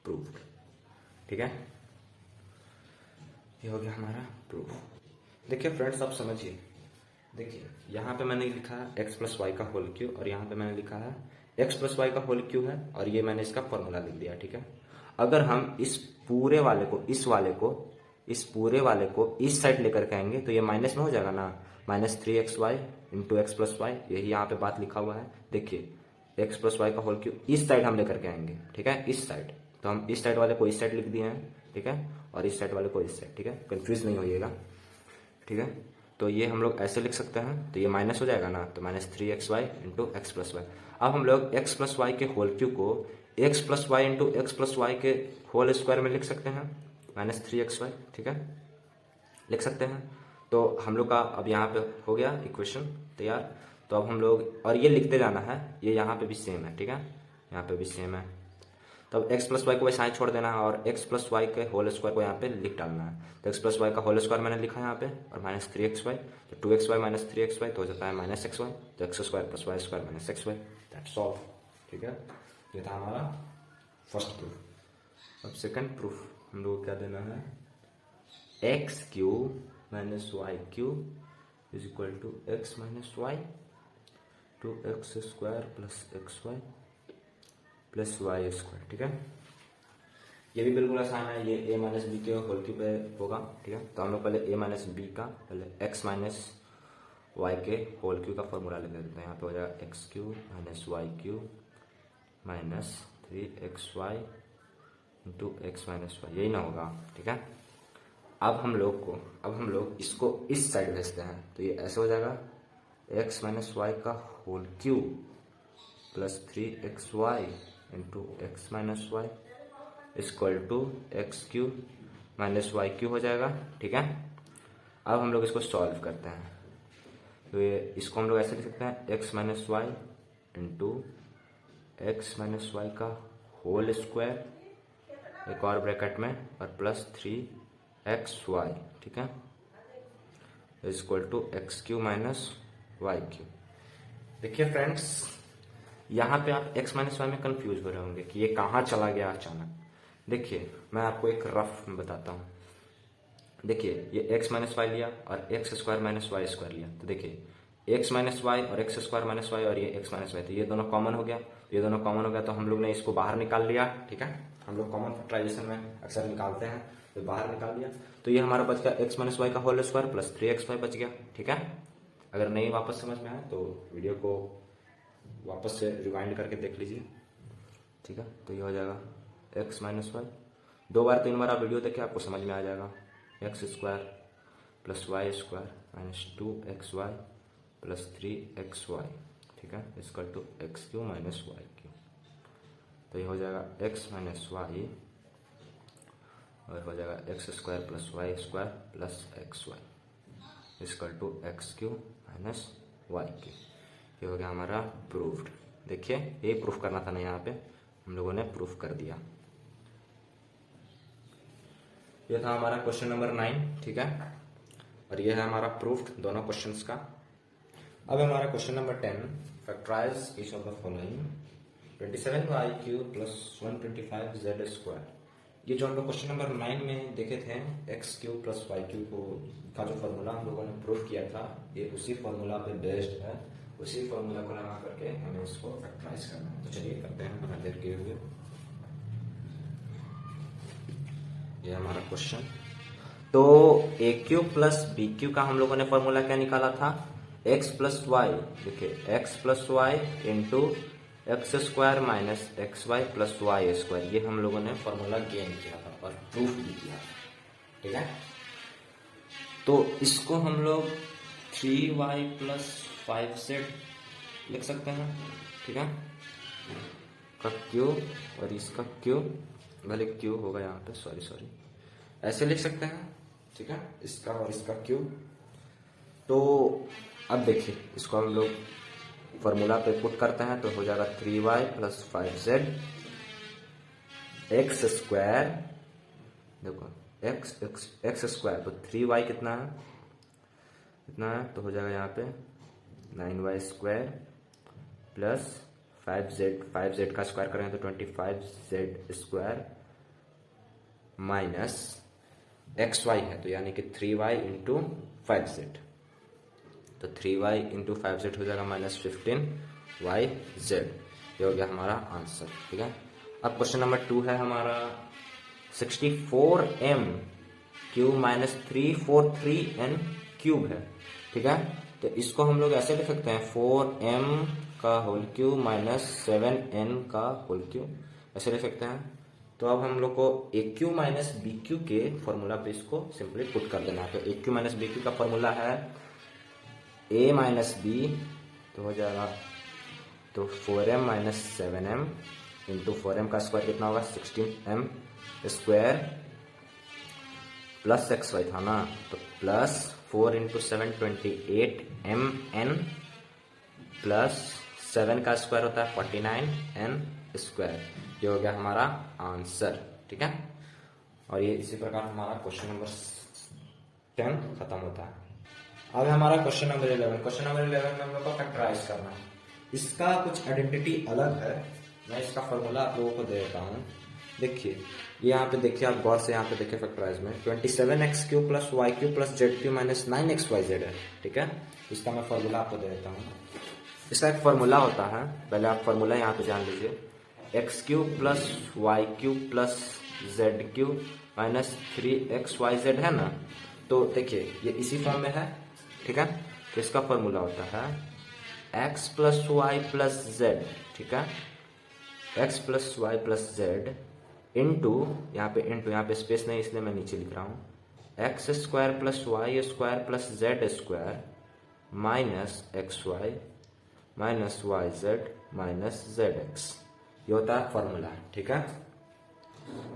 प्रूफ। ठीक है, ये हो गया हमारा प्रूफ। देखिए फ्रेंड्स, आप समझिए, देखिए यहाँ पे मैंने लिखा है x प्लस वाई का होल क्यूब और यहाँ पे मैंने लिखा है x प्लस वाई का होल क्यूब है, और ये मैंने इसका फॉर्मूला लिख दिया। ठीक है, अगर हम इस पूरे वाले को इस साइड लेकर के आएंगे तो ये माइनस में हो जाएगा ना, minus 3xy into x plus y, यही यहाँ पे बात लिखा हुआ है। देखिए x प्लस वाई का होल क्यूब इस साइड हम लेकर के आएंगे। ठीक है, इस साइड, तो हम इस साइड वाले को इस साइड लिख दिए हैं। ठीक है, और इस साइड वाले को इस साइड। ठीक है, कंफ्यूज नहीं होइएगा। ठीक है, तो ये हम लोग ऐसे लिख सकते हैं, तो ये माइनस हो जाएगा ना, तो minus 3xy into x plus y. अब हम लोग x प्लस वाई के होल क्यूब को x plus y into x plus y के होल स्क्वायर में लिख सकते हैं, माइनस 3xy, ठीक है, लिख सकते हैं। तो हम लोग का अब यहाँ पे हो गया इक्वेशन तैयार। तो अब हम लोग, और ये लिखते जाना है, ये यहाँ पे भी सेम है, ठीक है, यहाँ पे भी सेम है। तब x प्लस वाई को वैसा ही छोड़ देना है और x प्लस वाई के होल स्क्वायर को यहाँ पे लिख डालना है। तो x प्लस वाई का होल स्क्वायर मैंने लिखा है यहाँ पे, और माइनस 3xy, तो 2xy माइनस 3xy तो हो जाता है माइनस xy, तो x square plus Y square minus xy, that's all, ठीक है। ये था हमारा फर्स्ट प्रूफ। अब सेकंड प्रूफ हम लोग को क्या देना है, x cube minus y cube is equal to x minus y, 2x square plus XY plus Y square, ठीक है। ये भी बिल्कुल आसान है, ये a माइनस बी के होल क्यूब पे होगा, ठीक है। तो हम लोग पहले a माइनस बी का, पहले x माइनस वाई के होल क्यूब का फॉर्मूला लिख देते हैं। यहाँ पे हो जाएगा x cube minus y cube minus 3xy into x minus y, यही ना होगा, ठीक है। अब हम लोग इसको इस साइड भेजते हैं, तो ये ऐसे हो जाएगा x माइनस वाई का whole cube plus 3xy into x minus y equal to x cube minus y cube हो जाएगा, ठीक है। अब हम लोग इसको सॉल्व करते हैं, तो ये इसको हम लोग ऐसे लिख सकते हैं x minus y into x minus Y का होल स्क्वायर, एक और ब्रैकेट में, और प्लस 3xy, ठीक है, equal to x cube minus y cube. देखिए फ्रेंड्स, यहाँ पे आप x माइनस वाई में कंफ्यूज हो रहे होंगे कि ये कहाँ चला गया अचानक। देखिए मैं आपको एक रफ में बताता हूँ। देखिए ये x माइनस वाई लिया और x square minus y square लिया, तो देखिए x माइनस वाई और एक्स स्क्वायर माइनस वाई और ये x माइनस वाई, तो ये दोनों कॉमन हो गया, ये दोनों कॉमन हो गया, तो हम लोग ने इसको बाहर निकाल लिया, ठीक है। हम लोग कॉमन फैक्टराइजेशन में अक्सर निकालते हैं, तो बाहर निकाल लिया, तो ये हमारा बच गया x माइनस वाई का होल स्क्वायर प्लस 3xy बच गया, ठीक है। अगर नहीं वापस समझ में आए तो वीडियो को वापस से रिवाइंड करके देख लीजिए, ठीक है। तो ये हो जाएगा x माइनस वाई, 2 बार 3 बार आप वीडियो देखें, आपको समझ में आ जाएगा, x square plus Y square minus 2xy plus 3xy, ठीक है, equal to x cube minus y cube. तो ये हो जाएगा x माइनस वाई और हो जाएगा x square plus Y square plus XY equal to x cube minus y cube. ये हो गया हमारा प्रूफ्ड। देखिए ये प्रूफ करना था ना, यहाँ पे हम लोगों ने प्रूफ कर दिया। ये था हमारा क्वेश्चन नंबर 9, ठीक है, और ये है हमारा प्रूफ्ड दोनों क्वेश्चंस का। अब हमारा question number 10, factorize each of the following 27y cube plus 125z square. ये जो हम लोग क्वेश्चन नंबर 9 में देखे थे, x cube plus y cube को का जो फॉर्मूला हम लोगों ने प्रूफ किया था, ये उसी फॉर्मूला पे बेस्ड है, उसी फॉर्मूला को लगा करके हमें इसको फैक्टराइज करना है। तो चलिए करते हैं बिना देर किए हुए। ये हमारा क्वेश्चन। तो a cube plus B cube का हम लोगों ने फॉर्मूला क्या निकाला था, एक्स प्लस वाई, देखिए x plus y into x square minus x y plus Y square, ये हम लोगों ने फॉर्मूला गेन किया था और प्रूफ भी किया, ठीक है। तो इसको हम लोग 3y प्लस 5z लिख सकते हैं, ठीक है, का क्यूब और इसका क्यूब, भले क्यूब होगा यहाँ पे, सॉरी ऐसे लिख सकते हैं, ठीक है, इसका और इसका क्यूब। तो अब देखिए इसको हम लोग फॉर्मूला पे पुट करते हैं, तो हो जाएगा 3y plus 5z x square, देखो एक्स स्क्वायर, तो 3y कितना है, तो हो जाएगा यहाँ पे 9y स्क्वायर प्लस 5z का स्क्वायर करेंगे तो 25z स्क्वायर माइनस xy है, तो यानी कि 3y इंटू 5z, तो 3y इंटू 5z हो जाएगा माइनस 15yz। ये हो गया हमारा आंसर, ठीक है। अब क्वेश्चन नंबर 2 है हमारा 64m cube minus 343n cube है, ठीक है। तो इसको हम लोग ऐसे लिख सकते हैं 4m का होल क्यूब माइनस 7n का होल क्यूब, ऐसे लिख सकते हैं। तो अब हम लोग को ए क्यू माइनस बी क्यू के फॉर्मूला पे इसको सिंपली पुट कर देना है। तो ए क्यू माइनस बी क्यू का फॉर्मूला है ए माइनस बी, तो हो जाएगा तो 4m minus 7m into 4m का स्क्वायर कितना होगा 16m square plus X Y था ना, तो plus 4 into 7 28 m n plus 7 का स्क्वायर होता है 49 एन स्क्वायर। ये हो गया हमारा आंसर, ठीक है। और ये इसी प्रकार हमारा क्वेश्चन नंबर 10 खत्म होता है। अब हमारा क्वेश्चन नंबर 11। क्वेश्चन नंबर 11 में हम लोग को फैक्टराइज करना है। इसका कुछ आइडेंटिटी अलग है, मैं इसका फॉर्मूला आप लोगों को दे देता हूँ। देखिए ये यहाँ पे देखिए, आप गौर से यहाँ पे देखिए फैक्टराइज में 27x³ plus y³ plus z³ minus 9xyz है, ठीक है। इसका मैं फॉर्मूला आपको दे देता हूँ। इसका एक फॉर्मूला होता है, पहले आप फॉर्मूला यहाँ पे जान लीजिए। x³ plus y³ plus z³ minus 3xyz है ना, तो देखिए ये इसी फॉर्म में है, ठीक है। तो इसका फॉर्मूला होता है x plus Y plus z, ठीक है। x plus Y plus Z into यहाँ पे स्पेस नहीं इसलिए मैं नीचे लिख रहा हूँ x square plus Y square plus Z square minus x y minus y z minus z x. ये होता है फॉर्मूला, ठीक है।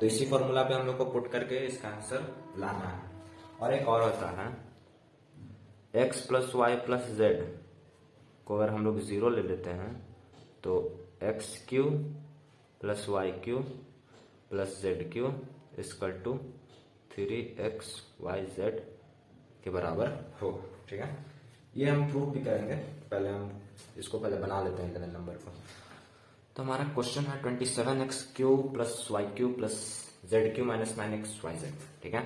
तो इसी फॉर्मूला पे हम लोग को पुट करके इसका आंसर लाना है। और एक और होता है x plus Y plus z को अगर हम लोग 0 ले लेते हैं तो x³ plus y³ plus z³ equal to 3xyz के बराबर हो, ठीक है। ये हम प्रूफ भी करेंगे, पहले हम इसको बना लेते हैं इलेवन नंबर को। तो हमारा क्वेश्चन है 27x³ plus y³ plus z³ minus 9xyz, ठीक है।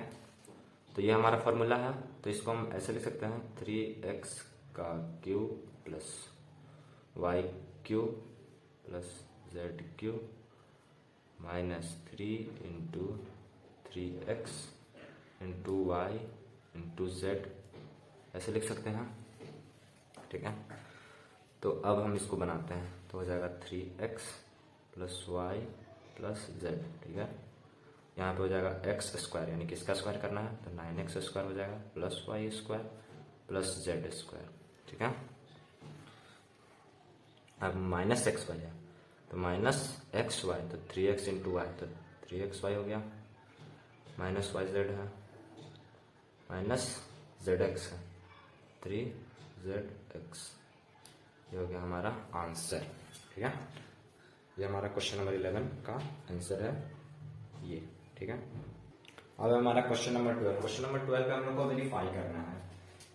तो ये हमारा फॉर्मूला है, तो इसको हम ऐसे लिख सकते हैं 3x³ plus y³ plus z³ minus 3 into 3x into y into z, ऐसे लिख सकते हैं, ठीक है। तो अब हम इसको बनाते हैं, तो हो जाएगा 3x plus Y plus z, ठीक है। यहाँ पे हो जाएगा एक्स स्क्वायर, यानी कि इसका स्क्वायर करना है तो 9x स्क्वायर हो जाएगा plus Y square plus Z square, ठीक है। अब माइनस एक्स वाई है तो माइनस एक्स वाई, तो 3x इंटू वाई तो 3xy हो गया, माइनस वाई जेड है माइनस जेड एक्स है 3zx। ये हो गया हमारा आंसर, ठीक है। ये हमारा क्वेश्चन नंबर 11 का आंसर है ये, ठीक है। अब हमारा क्वेश्चन नंबर 12। क्वेश्चन नंबर 12 पे हम लोग को वेरीफाई करना है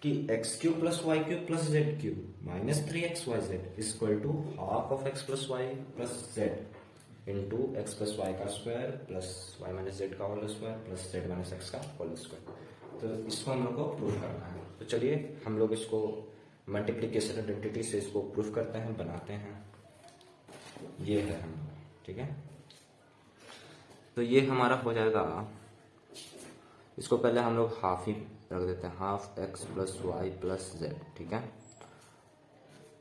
कि x³ plus y³ plus z³ minus 3xyz equal to half of x plus Y plus Z into x plus Y का square plus Y minus Z का whole square plus Z minus X का whole square. तो इसको हम लोग को proof करना है। तो चलिए हम लोग इसको मल्टीप्लीकेशन आइडेंटिटी से इसको प्रूफ करते हैं, बनाते हैं। ये है हम, ठीक है। तो ये हमारा हो जाएगा, इसको पहले हम लोग हाफ ही रख देते हैं, half x plus Y plus z, ठीक है।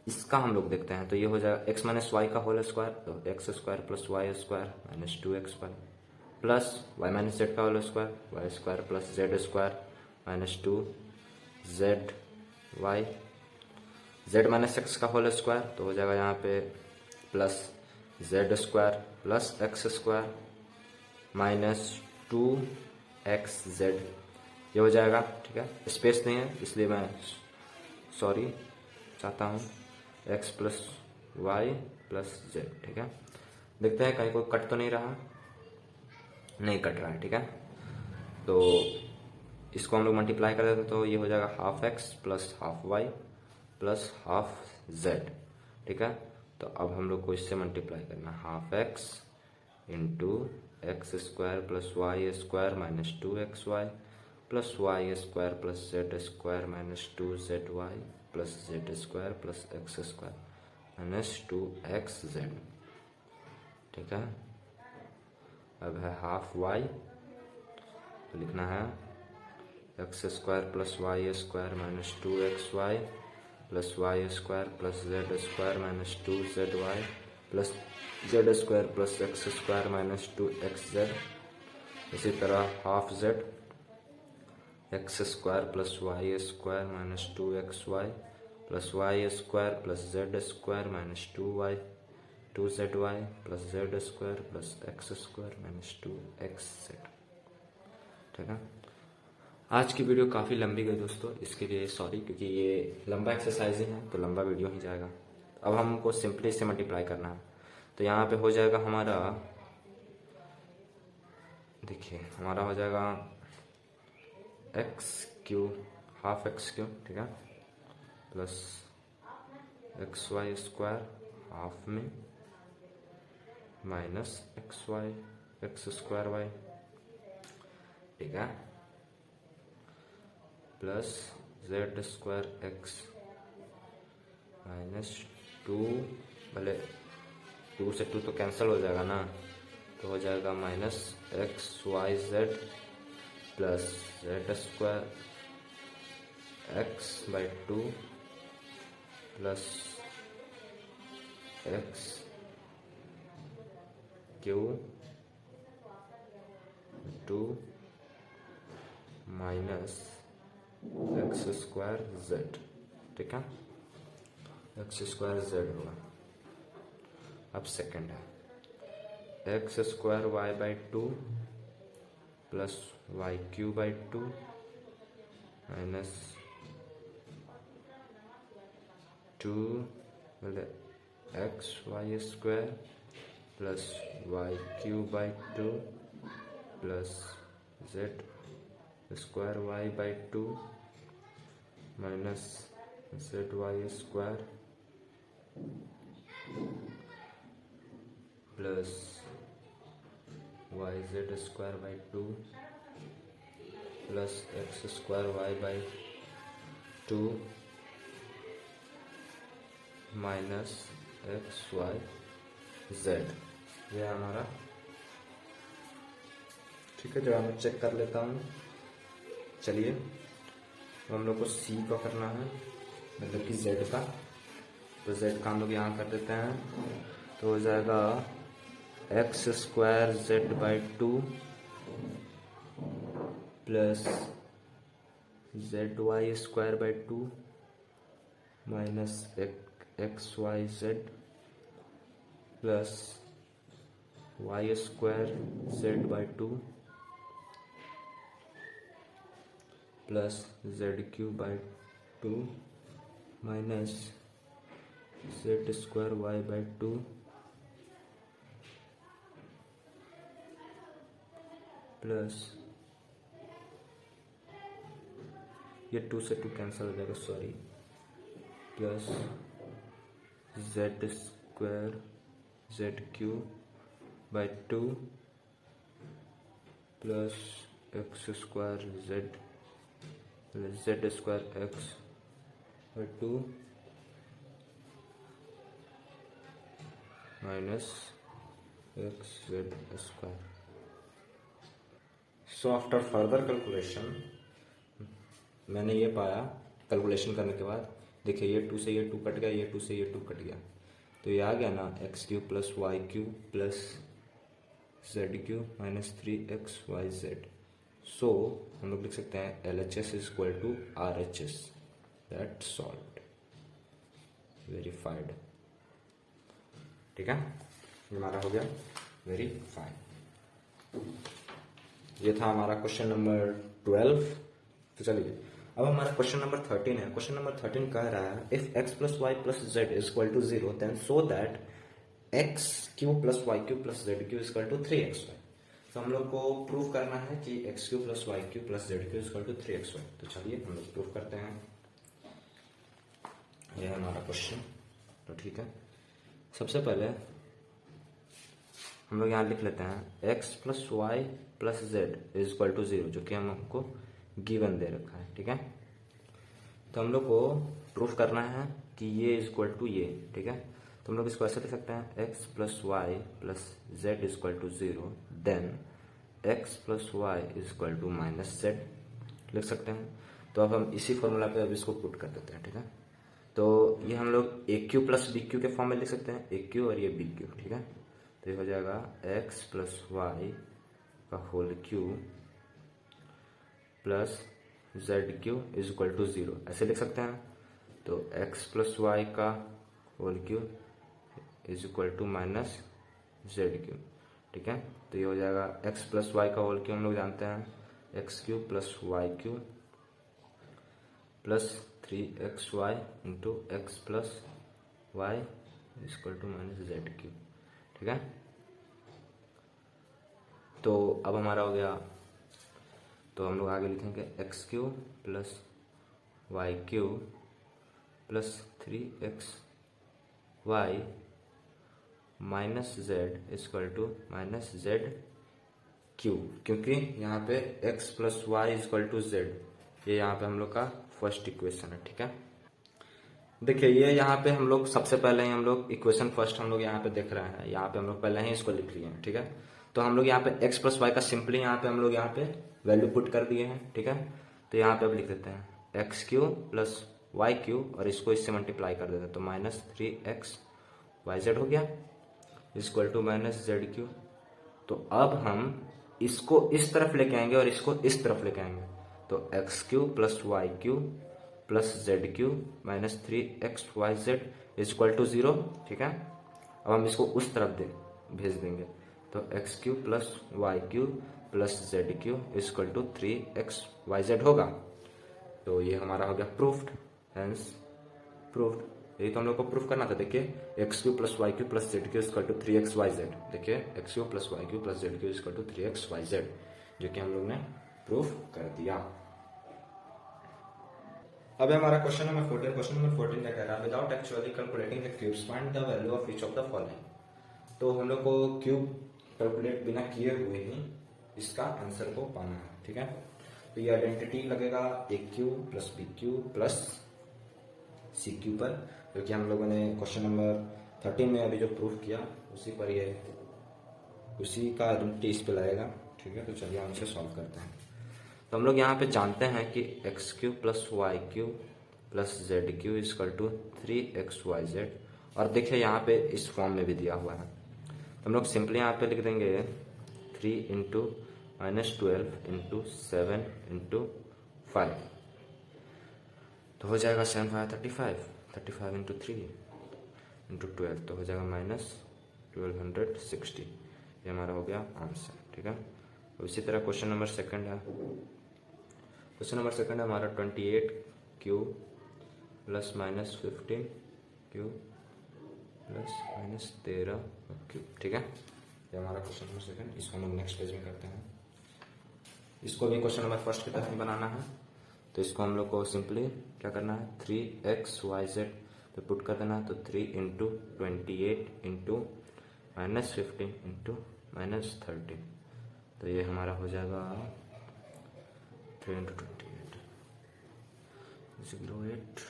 इसका हम लोग देखते हैं, तो ये हो जाएगा एक्स माइनस वाई का होल स्क्वायर, तो x square plus Y square minus 2xy plus Y minus Z का whole square, Y square plus Z square minus 2zy, Z minus X का होल स्क्वायर, तो हो जाएगा यहाँ पे plus Z square plus x square minus 2xz, ये हो जाएगा, ठीक है। स्पेस नहीं है इसलिए मैं सॉरी चाहता हूँ, x plus Y plus z, ठीक है। देखते हैं कहीं कोई कट तो नहीं रहा, नहीं कट रहा है, ठीक है। तो इसको हम लोग मल्टीप्लाई कर देते तो ये हो जाएगा half x plus half y plus half z, ठीक है। तो अब हम लोग को इससे मल्टीप्लाई करना, half x into x square plus Y square minus 2xy plus Y square plus Z square minus 2zy plus Z square plus x square minus 2xz, ठीक है। अब है हाफ वाई, तो लिखना है x square plus Y square minus 2xy plus Y square plus Z square minus 2zy plus Z square plus x square minus 2xz। इसी तरह half z x square plus Y square minus 2xy plus Y square plus Z square minus 2zy plus Z square plus x square minus 2xz, ठीक है। आज की video काफ़ी लंबी गई दोस्तों, इसके लिए सॉरी, क्योंकि ये लंबा एक्सरसाइज ही है तो लंबा वीडियो ही जाएगा। अब हमको सिंपली इससे मल्टीप्लाई करना है, तो यहाँ पे हो जाएगा हमारा, देखिए हमारा हो जाएगा X cube, half X cube, ठीक है, plus X Y square half में minus x Y X square Y, ठीक है, plus Z square X minus 2, भले 2 से 2 तो कैंसिल हो जाएगा ना, तो हो जाएगा minus x y z plus Z square x by 2 plus x cube 2 minus x square z, ठीक है, एक्स स्क्वायर जेड होगा। अब सेकंड है x square y by 2 plus Y cube by 2 minus 2 मतलब x Y square plus Y cube by 2 plus Z square y by 2 minus z y square plus y z square by 2 plus x square y by 2 minus x y z, ये हमारा, ठीक है। जब मैं check कर लेता हूँ, चलिए हम लोग को सी का करना है, मतलब कि जेड का, तो जेड का हम लोग यहाँ कर देते हैं, तो हो जाएगा x square z by 2 plus z y square by 2 minus x y z plus Y square z by 2 plus Z cube by 2 minus z square y by 2 plus, ये 2 से 2 कैंसिल हो जाएगा, sorry, plus Z square z cube by 2 plus x square z z square x by 2 minus x z square. So after further calculation मैंने ये पाया, calculation करने के बाद देखिए ये 2 से ये 2 कट गया, ये 2 से ये 2 कट गया, तो ये आ गया ना X cube plus Y cube plus Z cube minus 3x Y Z. So हम लोग लिख सकते हैं LHS is equal to RHS, that solve, verified, ठीक है, ये हमारा हो गया वेरीफाइड। ये था हमारा क्वेश्चन नंबर 12। तो चलिए अब हमारा क्वेश्चन नंबर 13 है। क्वेश्चन नंबर 13 कह रहा है if x plus Y plus z is equal to 0 then so that x cube plus Y cube plus Z cube is equal to 3xy। तो हम लोग को प्रूव करना है कि x cube plus Y cube plus Z cube is equal to 3xy। तो चलिए हम लोग प्रूव करते हैं, यह है हमारा क्वेश्चन। तो ठीक है, सबसे पहले हम लोग यहाँ लिख लेते हैं x plus Y plus z is equal to 0, जो कि हमको गिवन दे रखा है, ठीक है। तो हम लोग को प्रूफ करना है कि ये इज इक्वल टू ये, ठीक है। तो हम लोग इसको ऐसे लिख सकते हैं x plus Y plus z is equal to 0 then x plus y is equal to minus z लिख सकते हैं। तो अब हम इसी फॉर्मूला पे अब इसको पुट कर देते हैं, ठीक है। तो ये हम लोग ए क्यू प्लस बी क्यू के फॉर्म में लिख सकते हैं, ए क्यू और ये बी क्यू, ठीक है। तो ये हो जाएगा x प्लस वाई का whole cube plus Z cube is equal to 0, ऐसे लिख सकते हैं। तो x प्लस वाई का whole cube is equal to minus z cube, ठीक है। तो ये हो जाएगा x प्लस वाई का होल क्यू हम लोग जानते हैं x cube plus y cube plus 3xy into x plus y equal to minus z cube. ठीक है, तो अब हमारा हो गया, तो हम लोग आगे लिखेंगे x cube plus y cube plus 3xy minus z equal to minus z cube, क्योंकि यहाँ पे x plus y equal to z, ये यहाँ पे हम लोग का फर्स्ट इक्वेशन है। ठीक है, देखिए ये यहाँ पे हम लोग सबसे पहले ही हम लोग इक्वेशन फर्स्ट हम लोग यहाँ पे देख रहे हैं, यहाँ पे हम लोग पहले ही इसको लिख लिए हैं। ठीक है, तो हम लोग यहाँ पे x प्लस वाई का सिंपली यहाँ पे हम लोग यहाँ पे वैल्यू पुट कर दिए हैं। ठीक है, तो यहाँ पे अब लिख देते हैं x cube plus y cube और इसको इससे मल्टीप्लाई कर देते हैं, तो माइनस 3xyz हो गया equal to minus z cube. तो अब हम इसको इस तरफ लेके आएंगे और इसको इस तरफ लेके आएंगे, तो x cube plus y cube plus z cube minus 3xyz equal to 0। ठीक है, अब हम इसको उस तरफ भेज देंगे, तो x cube plus y cube plus z cube equal to 3xyz होगा। तो ये हमारा हो गया प्रूफ्ड, हेंस प्रूफ्ड। यही तो हम लोग को प्रूफ करना था। देखिए x cube plus y cube plus z cube equal to 3xyz, देखिए x cube plus y cube plus z cube equal to 3xyz, जो कि हम लोग ने प्रूफ कर दिया। अब हमारा क्वेश्चन नंबर 14। क्वेश्चन नंबर 14 क्या कह रहा है, without actually calculating the cubes find the value of each of the following. तो हम लोग को क्यूब कैलकुलेट बिना किए हुए ही इसका आंसर को पाना है। ठीक है, तो ये आइडेंटिटी लगेगा A cube plus B cube plus C cube पर, जो कि हम लोगों ने क्वेश्चन नंबर 13 में अभी जो प्रूफ किया उसी पर ये उसी का आइडेंटिटी इस पे लगेगा। ठीक है, तो चलिए हम इसे सॉल्व करते हैं। तो हम लोग यहाँ पे जानते हैं कि x cube plus y cube plus z cube equal to 3xyz, और देखिए यहाँ पे इस फॉर्म में भी दिया हुआ है, तो हम लोग सिंपली यहाँ पे लिख देंगे 3 इंटू माइनस 12 इंटू 7 इंटू 5, तो हो जाएगा 7 5 35 इंटू 3 इंटू 12, तो हो जाएगा माइनस 1260। ये हमारा हो गया आंसर। ठीक है, तो इसी तरह क्वेश्चन नंबर सेकंड है। क्वेश्चन नंबर सेकंड है हमारा 28 cube plus minus 15 cube plus minus 13 cube. ठीक है, ये हमारा क्वेश्चन नंबर सेकंड। इसको हम लोग नेक्स्ट पेज में करते हैं। इसको भी क्वेश्चन नंबर फर्स्ट की तरह ही बनाना है, तो इसको हम लोग को सिंपली क्या करना है, 3xyz पे पुट कर देना है, तो 3 into 28 into minus 15 into minus 13, तो ये हमारा हो जाएगा 3 इंटू 28 08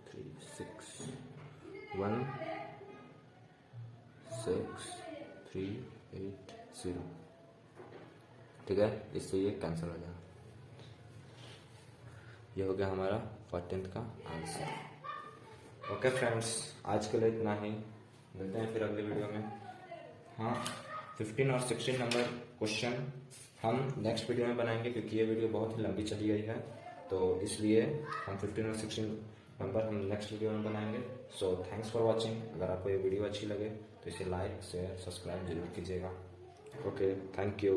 3 6 1 6 3 8 0। ठीक है, इससे ये कैंसिल हो जाएगा। ये हो गया हमारा 14th का आंसर। ओके फ्रेंड्स, आज के लिए इतना ही, मिलते हैं फिर अगले वीडियो में। हाँ, 15 और 16 नंबर क्वेश्चन हम नेक्स्ट वीडियो में बनाएंगे, क्योंकि ये वीडियो बहुत ही लंबी चली गई है, तो इसलिए हम 15 और 16 नंबर हम नेक्स्ट वीडियो में बनाएंगे। So thanks for watching. अगर आपको ये वीडियो अच्छी लगे तो इसे लाइक शेयर सब्सक्राइब जरूर कीजिएगा। Okay, thank you.